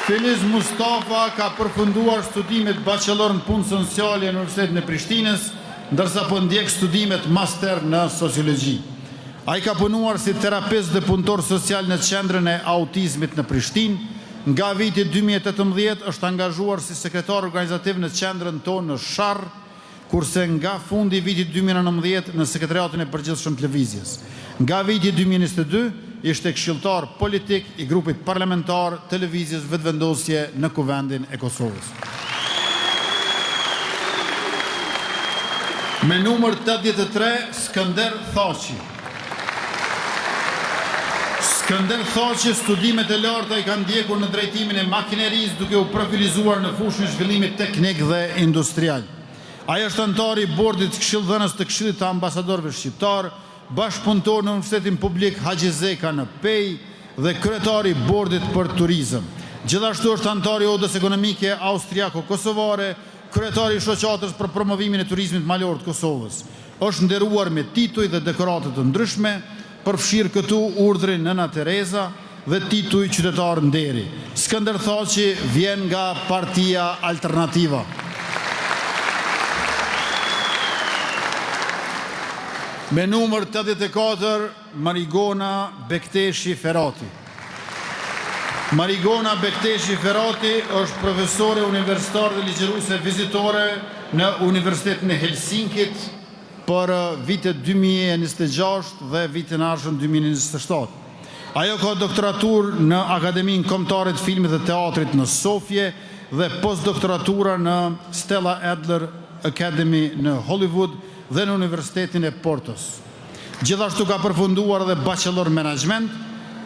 Filiz Mustafa ka përfunduar studimet bachelor në punë sociale në Universitetin e Prishtinës, ndërsa po ndjek studimet master në sociologji. Ai ka punuar si terapist dhe punëtor social në qendrën e autizmit në Prishtinë. Nga viti 2018 është angazhuar si sekretar organizativ në qendrën tonë në Sharr, kurse nga fundi vitit 2019 në sekretariatin e përgjithshëm të lëvizjes. Nga viti 2022 ishte këshilltar politik i grupit parlamentar të lëvizjes vetëvendosje në Kuvendin e Kosovës. Me numër 83, Skënder Thaçi. Skënder Thaçi studimet e larta i ka ndjekur në drejtimin e makinerisë duke u profilizuar në fushën e zhvillimit teknik dhe industrial. Ai është antar i bordit këshilldhënës të Këshillit të Ambasadorëve Shqiptar, bashkëpunëtor në Universitetin Publik Haxhi Zeka në Pej dhe kryetar i bordit për turizëm. Gjithashtu është antar i Odës Ekonomike Austriako-Kosovare, kryetar i shoqatës për promovimin e turizmit malor të Kosovës. Është nderuar me tituj dhe dekorate të ndryshme, përfshirë këtu urdhrin Nëna Tereza dhe tituj qytetar nderi. Skënder Thaçi vjen nga Partia Alternativa. Me numër 84, Marigona Bekteshi Ferati. Marigona Bekteshi Ferati është profesore universitare dhe ligjëruese vizitore në Universitetin e Helsinkit për vitet 2026 dhe vitin ardhshëm 2027. Ajo ka doktoratur në Akademinë Kombëtare të Filmit dhe Teatrit në Sofje dhe postdoktoratura në Stella Adler Academy në Hollywood dhe në Universitetin e Portos. Gjithashtu ka përfunduar dhe bachelor management.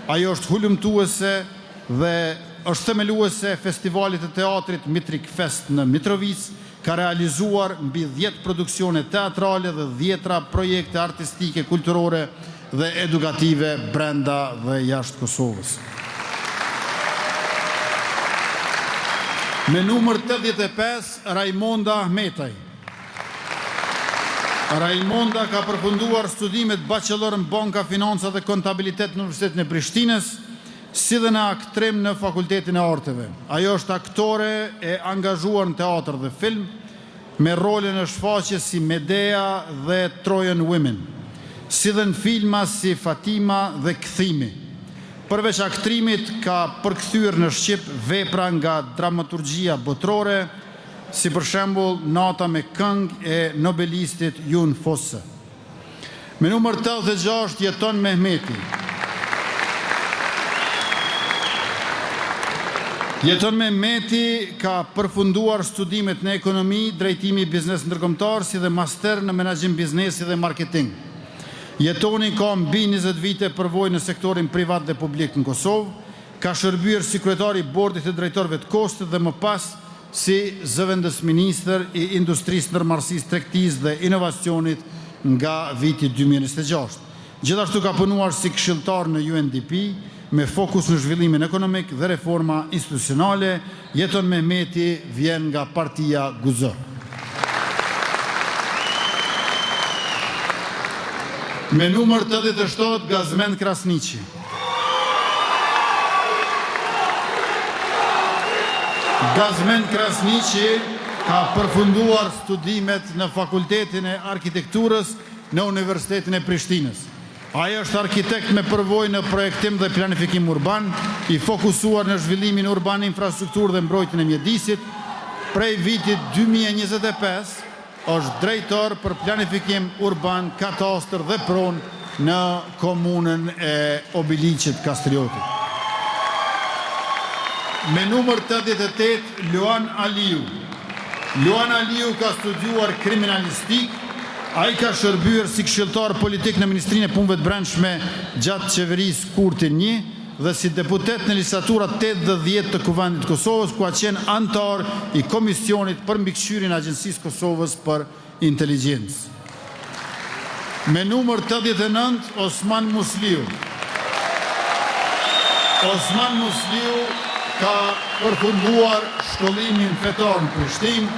Ajo është hulumtuese dhe është themeluese e festivalit të teatrit Mitrik Fest në Mitrovic, ka realizuar mbi 10 produksione teatrale dhe 10 projekte artistike, kulturore dhe edukative brenda dhe jashtë Kosovës. Me numër 85, Raimonda Ahmetaj. Raimonda ka përfunduar studimet bachelor në Banka Financa dhe Kontabilitet në Universitetin e Prishtinës, si dhe në aktrim në Fakultetin e Arteve. Ajo është aktore e angazhuar në teatr dhe film, me role në shfaqje si Medea dhe Trojan Women, si dhe në filma si Fatima dhe Kthimi. Përveç aktrimit ka përkthyer në Shqip vepra nga dramaturgjia botërore, si për shembull Nata me këngë e nobelistit Jun Fosse. Me numër 86 jeton Mehmeti. Jeton Mehmeti ka përfunduar studimet në ekonomi, drejtimi i biznes ndërkombëtar, si dhe master në menaxhim biznesi dhe marketing. Jetoni ka mbi 20 vite përvojë në sektorin privat dhe publik në Kosovë, ka shërbyer si kryetar i bordit të drejtorëve të Kostit dhe më pas si zëvendës ministër i industrisë, ndërmarrësisë, tregtisë dhe inovacionit nga viti 2026. Gjithashtu ka punuar si këshilltar në UNDP me fokus në zhvillimin ekonomik dhe reforma institucionale. Jeton Mehmeti vjen nga Partia GUZ. Me numër 87, Gazmend Krasniqi. Gazmend Krasniqi ka përfunduar studimet në Fakultetin e Arkitekturës në Universitetin e Prishtinës. Ajo është arkitekt me përvojë në projektim dhe planifikim urban, i fokusuar në zhvillimin urban, infrastrukturë dhe mbrojtjen e mjedisit. Prej vitit 2025 është drejtor për planifikim urban, katastër dhe pronë në komunën e Obiliqit Kastriotit. Me numër 88, Luan Aliu. Luan Aliu ka studiuar kriminalistik. Ai ka shërbyer si këshilltar politik në Ministrinë e Punëve të Brendshme gjatë qeverisë Kurti 1 dhe si deputet në legislaturat 8 dhe 10 të Kuvendit të Kosovës, ku ka qenë antar i Komisionit për mbikëqyrjen e Agjencisë Kosovës për Inteligjencë. Me numër 89, Osman Musliu. Osman Musliu ka përfunduar shkollimin fetar në Prishtinë.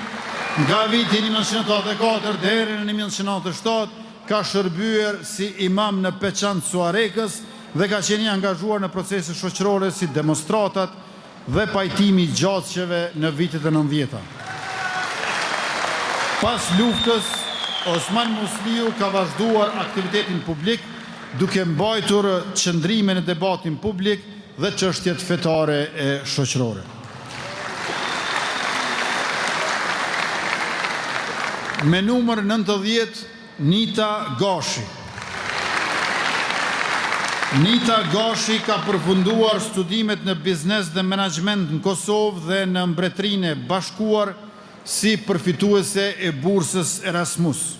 Nga viti 1984 deri në 1997 ka shërbyer si imam në Peçan Suarekës dhe ka qenë i angazhuar në procese shoqërore si demonstratat dhe pajtimi i gjatëqeve në vitet e 90-ta. Pas luftës, Osman Musliu ka vazhduar aktivitetin publik duke mbajtur qëndrime në debatin publik dhe çështjet fetare e shoqërore. Me numër 90, Nita Gashi. Nita Gashi ka përfunduar studimet në biznes dhe menaxhment në Kosovë dhe në Mbretërinë e Bashkuar si përfituese e bursës Erasmus.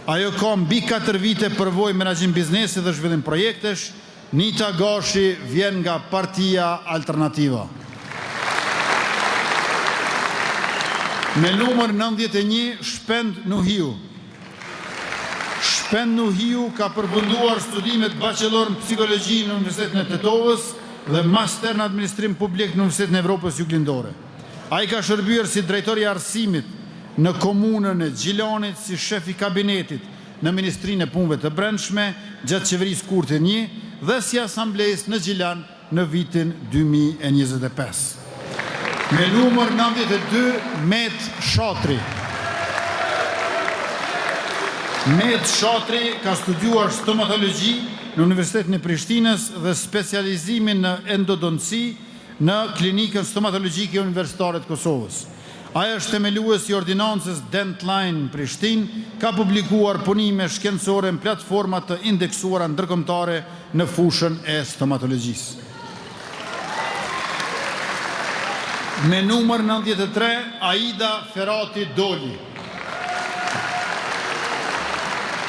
Ajo ka mbi 4 vite përvojë menaxhim biznesi dhe zhvillim projektesh. Nita Gashi vjen nga Partia Alternativa. Me numër 91, Shpend Nuhiu. Shpend Nuhiu ka përfunduar studimet bachelor në psikologji në Universitetin e Tetovës dhe master në administrim publik në Universitetin e Evropës Juglindore. Ai ka shërbyer si drejtori i arsimit në komunën e Gjilanit, si shef i kabinetit në Ministrinë e Punëve të Brendshme gjatë qeverisë Kurti 1 dhe si asamblejës në Gjilan në vitin 2025. Me numër 92, Met Shatri. Met Shatri ka studiuar stomatologji në Universitetin e Prishtinës dhe specializimin në endodonci në klinikën stomatologjike universitare të Kosovës. Ai është themelues i ordinancës Dentline në Prishtinë, ka publikuar punime shkencore në platforma të indeksuara ndërkombëtare në fushën e stomatologjisë. Me numër 93, Aida Ferati Doli.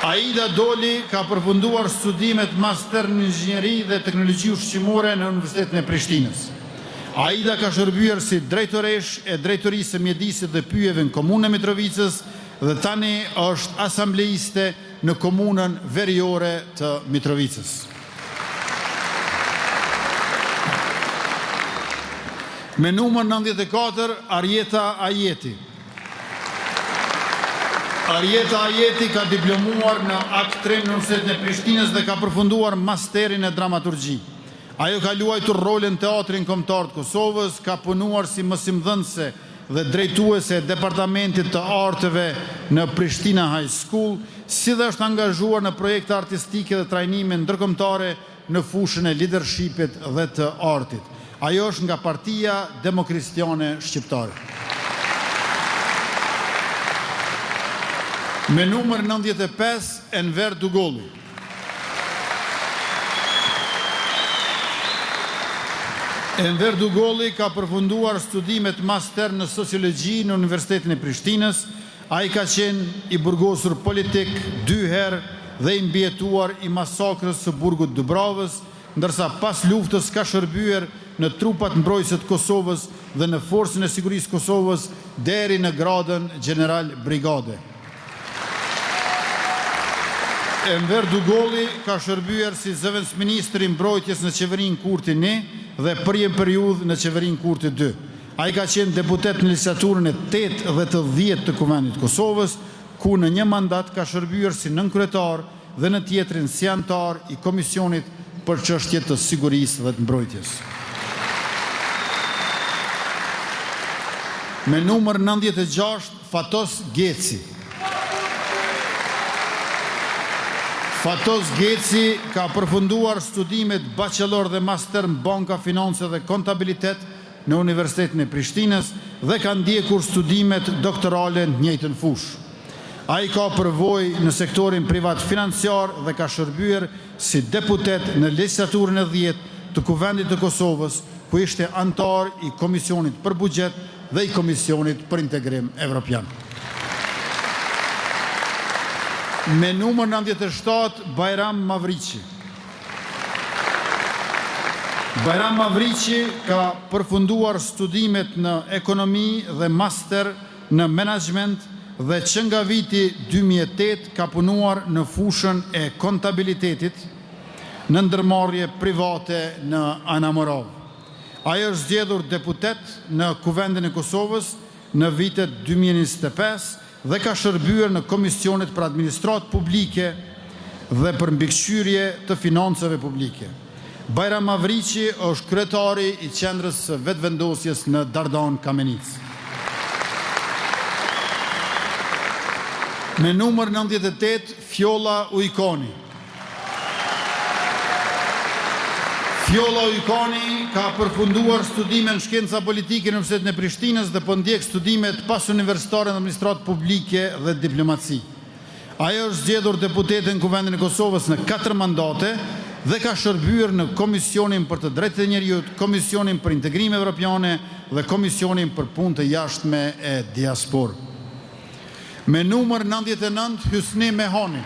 Aida Doli ka përfunduar studimet master në inxhinieri dhe teknologji ushqimore në Universitetin e Prishtinës. Aida ka shërbyer si drejtoresh e drejtorisë së mjedisit dhe pyjeve në komunën e Mitrovicës dhe tani është asambleiste në komunën veriore të Mitrovicës. Me numër 94, Arjeta Ajeti. Arjeta Ajeti ka diplomuar në akt 3 në Universitetin e Prishtinës dhe ka përfunduar masterin e dramaturgji. Ajo ka luajtur rolin në Teatrin Kombëtar të Kosovës, ka punuar si mësimdhënëse dhe drejtuese e departamentit të arteve në Prishtina High School, si dhe është angazhuar në projekte artistike dhe trajnime ndërkombëtare në fushën e leadershipit dhe të artit. Ajo është nga Partia Demokristiane Shqiptare. Me numër 95, Enver Dugolli. Enver Dugolli ka përfunduar studimet master në sociologji në Universitetin e Prishtinës. Ai ka qenë i burgosur politik 2 herë dhe i mbijetuar i masakrës së burgut Dubravës, ndërsa pas luftës ka shërbyer në trupat mbrojtëse të Kosovës dhe në forcën e sigurisë Kosovës deri në gradën general brigade. Enver Dugolli ka shërbyer si zëvendësministër i mbrojtjes në qeverinë Kurti 1 dhe për një periudhë në qeverinë Kurti 2. Ai ka qenë deputet në legjislaturën e 8 dhe të 10 të Kuvendit të Kosovës, ku në një mandat ka shërbyer si nënkryetar dhe në tjetrin si anëtar i Komisionit për çështjet të sigurisë dhe të mbrojtjes. Me numër 96, Fatos Geci. Fatos Geci ka përfunduar studimet bachelor dhe master në banka, finance dhe kontabilitet në Universitetin e Prishtinës dhe ka ndjekur studimet doktorale në njëjtën fushë. Ai ka përvojë në sektorin privat financiar dhe ka shërbyer si deputet në legjislaturën e 10 të Kuvendit të Kosovës, ku ishte anëtar i Komisionit për Buxhet dhe i Komisionit për Integrim Evropian. Me numër 97, Bajram Mavriqi. Bajram Mavriqi ka përfunduar studimet në ekonomi dhe master në menaxhment dhe që nga viti 2008 ka punuar në fushën e kontabilitetit në ndërmarrje private në Anamorov. Ajo është zgjedhur deputet në Kuvendin e Kosovës në vitet 2025 dhe ka shërbyer në komisionet për administratë publike dhe për mbikëqyrje të financave publike. Bajram Mavriqi është kryetari i qendrës së vetëvendosjes në Dardan Kamenic. Me numër 98, Fjolla Ujkoni. Fjolla Ujkoni ka përfunduar studime në shkenca politike në Universitetin e Prishtinës dhe po ndjek studimet pas universitare në administratë publike dhe diplomaci. Ajo është zgjedhur deputete në Kuvendin e Kosovës në 4 mandate dhe ka shërbyer në Komisionin për të Drejtat e Njerëzit, Komisionin për Integrim Evropiane dhe Komisionin për Punë të Jashtme e Diasporë. Me numër 99, Hysni Mehani.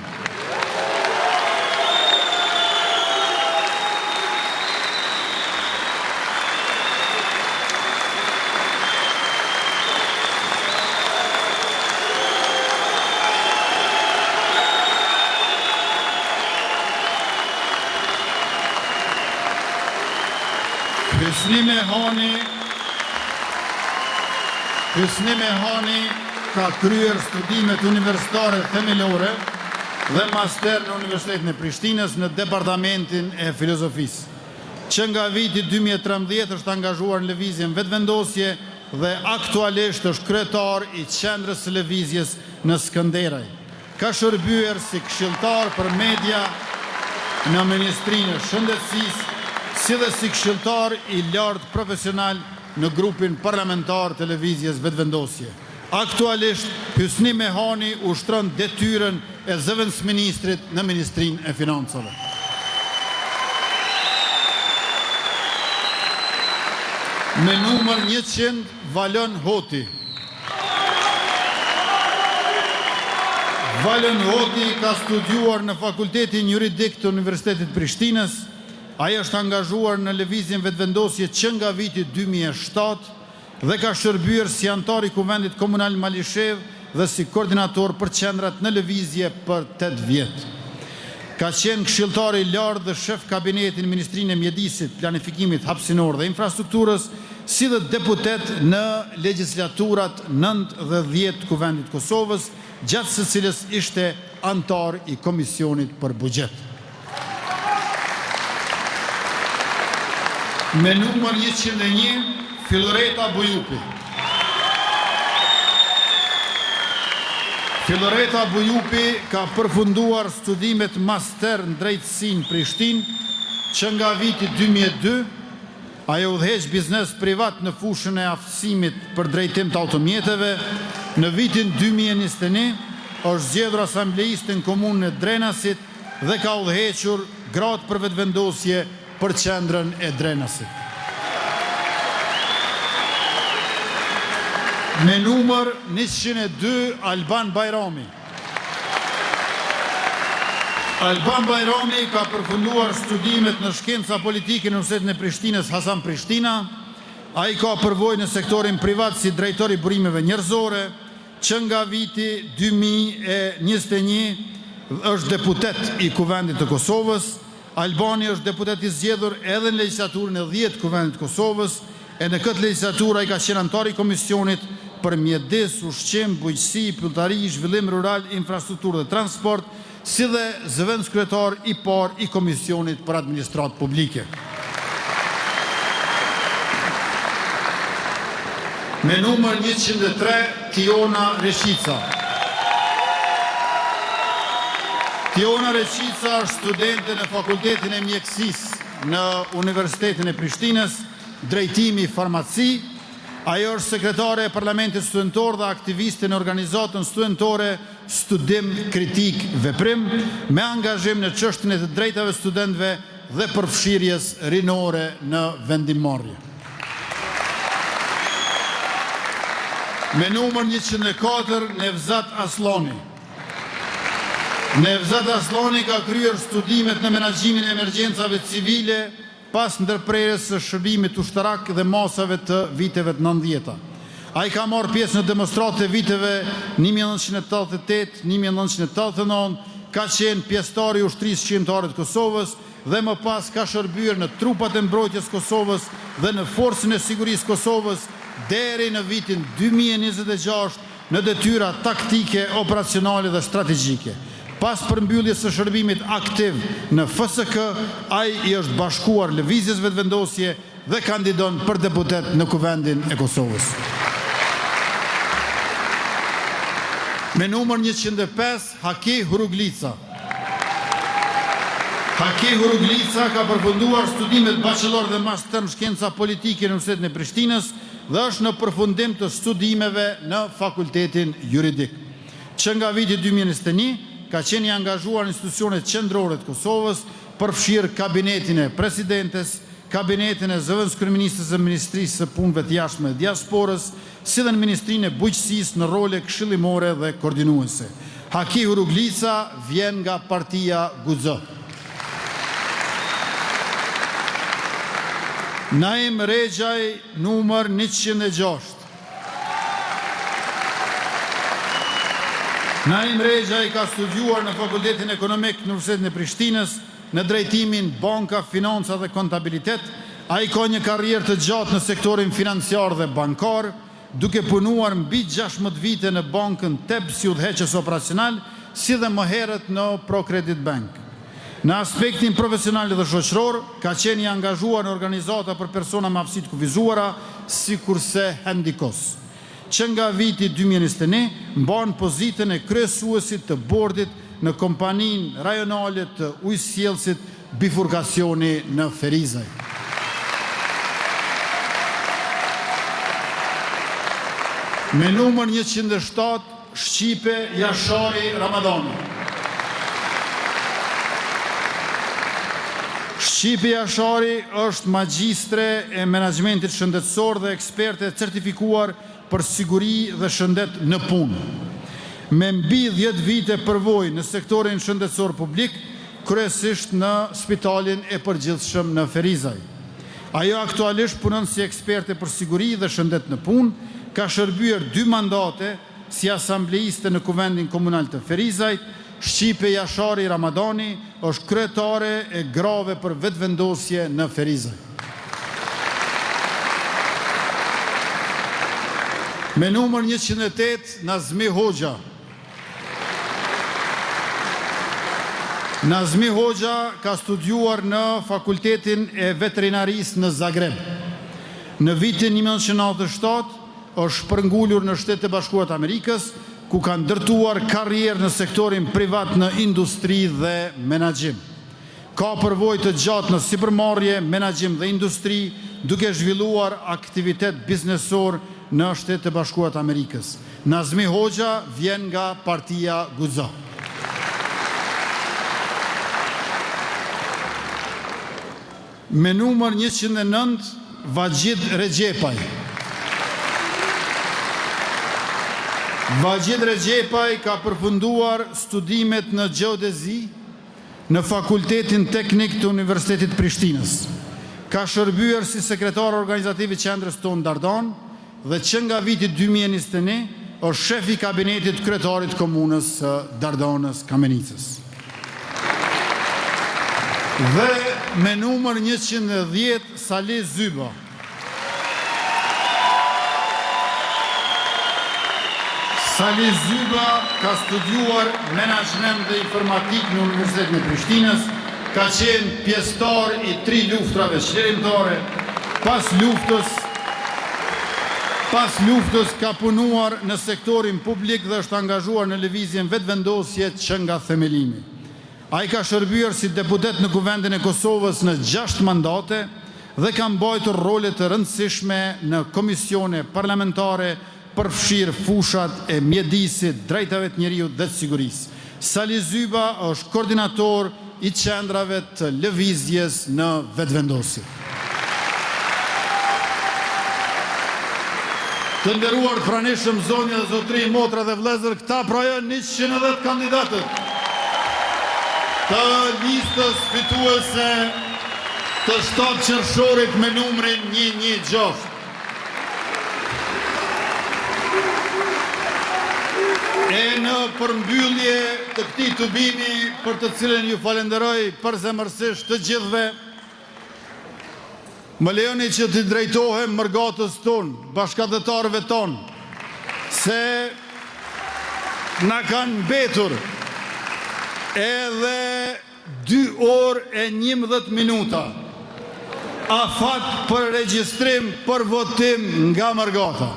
Hysni Mehani ka kryer studimet universitare themelore dhe master në Universitetin e Prishtinës në Departamentin e Filozofisë. Që nga viti 2013 është angazhuar në lëvizjen vetëvendosje dhe aktualisht është kryetar i qendrës së lëvizjes në Skënderaj. Ka shërbyer si këshilltar për media në Ministrinë e Shëndetësisë, si dhe si këshilltar i lartë profesional në grupin parlamentar të lëvizjes vetëvendosje. Aktualisht, Hysni Mehani ushtron detyrën e zëvendësministrit në Ministrinë e Financave. Me numër 100, Valon Hoti. Valon Hoti ka studiuar në Fakultetin Juridik të Universitetit Prishtinës. Ajo është angazhuar në lëvizjen vetëvendosje që nga viti 2007 dhe ka shërbyer si antar i Kuvendit Komunal Malishev dhe si koordinator për qendrat në lëvizje për 8 vjet. Ka qenë këshilltar i lartë dhe shef kabineti në Ministrinë e Mjedisit, Planifikimit Hapësinor dhe Infrastrukturës, si dhe deputet në legjislaturat 9 dhe 10 Kuvendit Kosovës, gjatë së cilës ishte antar i Komisionit për Buxhet. Me numër 101, Filoreta Bujupi. Filoreta Bujupi ka përfunduar studimet master në drejtësinë Prishtinë, që nga viti 2002, ajo udhëheq biznes privat në fushën e aftësimit për drejtim të automjeteve. Në vitin 2021, është zgjedhur asambleiste në komunën e Drenasit dhe ka udhëhequr gratë për vetëvendosje për qendrën e Drenasit. Me numër 102, Alban Bajrami. Alban Bajrami ka përfunduar studimet në shkenca politike në Universitetin e Prishtinës Hasan Prishtina. Ai ka përvojë në sektorin privat si drejtori i burimeve njerëzore, që nga viti 2021 është deputet i Kuvendit të Kosovës. Albani është deputet i zgjedhur edhe në legjislaturën e 10 Kuvendit të Kosovës, e në këtë legjislaturë ai ka qenë antar i Komisionit për Mjedis, Ushqim, Bujqësi, Pylltari, Zhvillim Rural, Infrastrukturë dhe Transport, si dhe zëvendës kryetar i parë i Komisionit për Administratë Publike. Me numër 103, Tiona Reshica. Tiona Reshica është studente në Fakultetin e Mjekësisë në Universitetin e Prishtinës, drejtimi farmaci. Ajo është sekretare e Parlamentit Studentor dhe aktiviste në organizatën studentore Studim Kritik Veprim, me angazhim në çështjen e të drejtave studentëve dhe përfshirjes rinore në vendimmarrje. Me numër 104, Nevzat Aslani. Nevzat Aslani ka kryer studimet në menaxhimin e emergjencave civile pas ndërprerjes së shërbimit ushtarak dhe masave të viteve të 90-ta. A I ka marrë pjesë në demonstratë e viteve 1988, 1989, ka qenë pjesëtar I ushtrisë shqiptare të Kosovës dhe më pas ka shërbyer në trupat e mbrojtjes Kosovës dhe në forcën e sigurisë Kosovës deri në vitin 2026 në detyra taktike, operacionale dhe strategjike. Pas përmbylljes së shërbimit aktiv në FSK, ai I është bashkuar lëvizjes vetëvendosje dhe kandidon për deputet në Kuvendin e Kosovës. Me numër 105, Haki Huruglica. Haki Huruglica ka përfunduar studimet bachelor dhe master në shkenca politike në Universitetin e Prishtinës dhe është në përfundim të studimeve në Fakultetin Juridik. Që nga viti 2021, ka qenë I angazhuar në institucionet qendrore të Kosovës, përfshirë kabinetin e presidentes, kabinetin e zëvendës kryeministës së Ministrisë së Punëve të Jashtme dhe Diasporës, si dhe në Ministrinë e Bujqësisë në role këshillimore dhe koordinuese. Haki Huruglica vjen nga partia Guxo. Naim Rexhaj, numër 106. Naim Rexhaj ka studiuar në Fakultetin Ekonomik në Universitetin e Prishtinës në drejtimin banka, financa dhe kontabilitet. Ai ka një karrierë të gjatë në sektorin financiar dhe bankar, duke punuar mbi 16 vite në bankën TEB si udhëheqës operacional, si dhe më herët në ProCredit Bank. Në aspektin profesional dhe shoqëror, ka qenë I angazhuar në organizata për persona me aftësi të kufizuara, sikurse Handikos. Që nga viti 2021, mban pozitën e kryesuesit të bordit në kompaninë rajonale të ujësjellësit bifurkacioni në Ferizaj. Me numër 107, Shqipe Jashari Ramadani. Shqipe Jashari është magjistre e menaxhmentit shëndetësor dhe eksperte certifikuar për siguri dhe shëndet në punë. Me mbi 10 vite përvojë në sektorin shëndetësor publik, kryesisht në Spitalin e Përgjithshëm në Ferizaj. Ajo aktualisht punon si eksperte për siguri dhe shëndet në punë, ka shërbyer 2 mandate si asambleiste në Kuvendin Komunal të Ferizajt. Shqipe Jashari Ramadani është kryetare e grave për vetëvendosje në Ferizaj. Me numër 108, Nazmi Hoxha. Nazmi Hoxha ka studiuar në Fakultetin e Veterinarisë në Zagreb. Në vitin 1997 është shpërngulur në Shtetet e Bashkuara të Amerikës, ku ka ndërtuar karrierë në sektorin privat në industri dhe menaxhim. Ka përvojë të gjatë në sipërmarrje, menaxhim dhe industri, duke zhvilluar aktivitet biznesor në Shtetet e Bashkuara të Amerikës. Nazmi Hoxha vjen nga partia Guxo. Me numër 109, Vajid Rexhepaj. Vajid Rexhepaj ka përfunduar studimet në gjeodezi në Fakultetin Teknik të Universitetit Prishtinës. Ka shërbyer si sekretar organizativ I qendrës tonë Dardan dhe që nga viti 2021 është shef I kabinetit kryetarit komunës së Dardanës Kamenicës. Dhe me numër 110, Salih Zyba. Salih Zyba ka studiuar menaxhment dhe informatik në Universitetin e Prishtinës, ka qenë pjesëtar I 3 luftrave çlirimtare. Pas luftës ka punuar në sektorin publik dhe është angazhuar në lëvizjen vetëvendosje që nga themelimi. Ai ka shërbyer si deputet në Kuvendin e Kosovës në 6 mandate dhe ka mbajtur role të rëndësishme në komisione parlamentare përfshirë fushat e mjedisit, drejtave të njeriut dhe të sigurisë. Salih Zyba është koordinator I qendrave të lëvizjes në vetëvendosje. Të nderuar pranishëm zonja dhe zotëri, motra dhe vëllezër, këta pra janë 110 kandidatët të listës fituese të shtatë qershorit me numrin 116. E në përmbyllje të këtij tubimi, për të cilën ju falenderoj përzemërsisht të gjithëve, më lejoni që të drejtohem mërgatës tonë, bashkëdhetarëve tonë, se na kanë mbetur edhe 2 orë e 11 minuta afat për regjistrim për votim nga mërgata.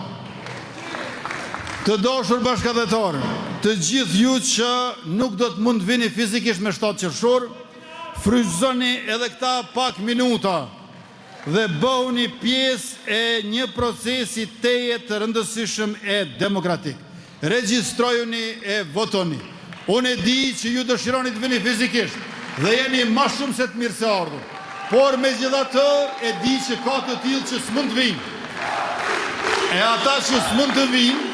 Të dashur bashkëdhetarë, të gjithë ju që nuk do të mund të vini fizikisht me 7 qershor, fryzoni edhe këta pak minuta dhe bëhuni pjesë e një procesi teje të rëndësishëm e demokratik. Regjistrojuni e votoni. Unë e di që ju dëshironi të vini fizikisht dhe jeni ma shumë se të mirë se ardhur, por me gjithatë e di që ka të tillë që s'mund të vinë. E ata që s'mund të vinë,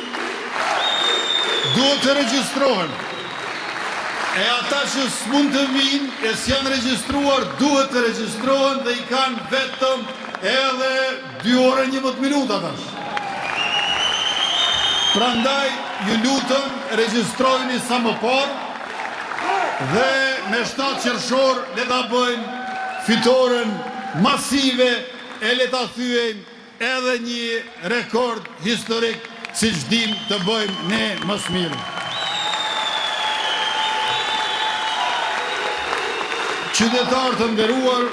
duhet të regjistrohen. E ata që s'mund të vinë, e s'janë regjistruar, duhet të regjistrohen dhe i kanë vetëm edhe 2 orë e 11 minuta tash. Prandaj, ju lutem, regjistrojeni sa më parë dhe me 7 qershor le ta bëjmë fitoren masive e le ta thyejmë edhe një rekord historik si që dim të bëjmë ne më së miri. Qytetarë të nderuar,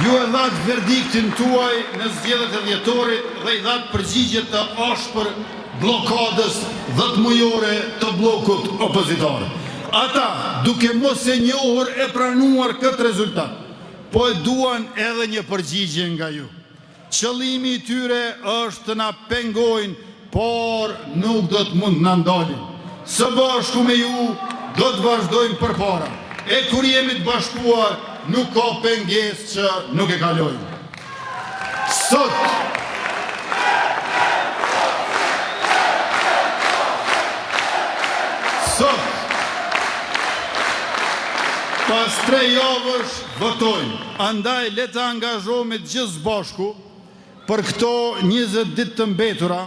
ju e dhatë verdiktin tuaj në zgjedhjet e dhjetorit dhe i dhatë përgjigjet të ashpër blokadës 10 mujore të blokut opozitar. Ata, duke mos e njohur e pranuar këtë rezultat, po e duan edhe një përgjigje nga ju. Qëllimi i tyre është të na pengojnë, por nuk do të mund na ndalin. Së bashku me ju do të vazhdojmë përpara. E kur jemi të bashkuar, nuk ka pengesë që nuk e kalojmë. Sot pas 3 javësh votojmë. Andaj le të angazhohemi gjithë së bashku për këto 20 ditë të mbetura,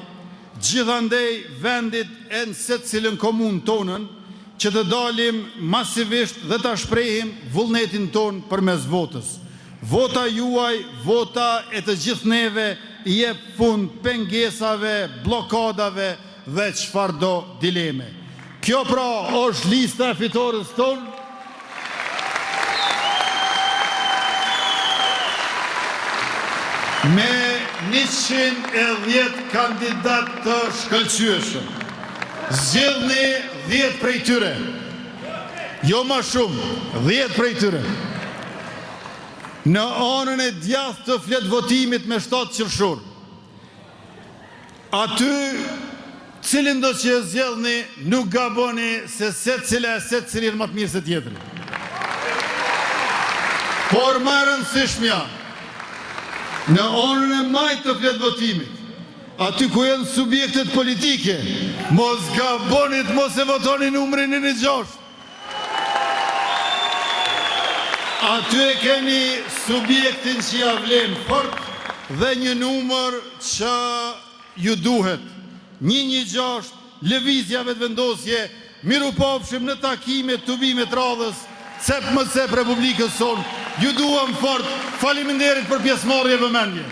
gjithandej vendit e në secilën komunë tonën, që të dalim masivisht dhe të shprehim vullnetin ton përmes votës. Vota juaj, vota e të gjithë neve, i jep fund pengesave, blokadave dhe çfarëdo dileme. Kjo pra është lista e fitores tonë. Me 110 kandidat të shkëlqyeshëm. Zgjedhni 10 prej tyre. Jo ma shumë, 10 prej tyre. Në anën e djathtë të flet votimit me 7 qershor. Aty, cilin do që e zgjedhni, nuk gaboni se secili më të mirë se tjetri. Por më rëndësishmja, në anën e majtë të flet votimit, aty ku janë subjektet politike, mos gabonit, mos e votoni numrin 1-6. Aty e keni subjektin që ja vlen fort dhe një numër që ju duhet. 116, lëvizjave të vendosje, mirupafshim në takime, tubimet radhës, cep më cep Republikës sonë, ju duhem fort, faleminderit për pjesëmarrje vëmendje.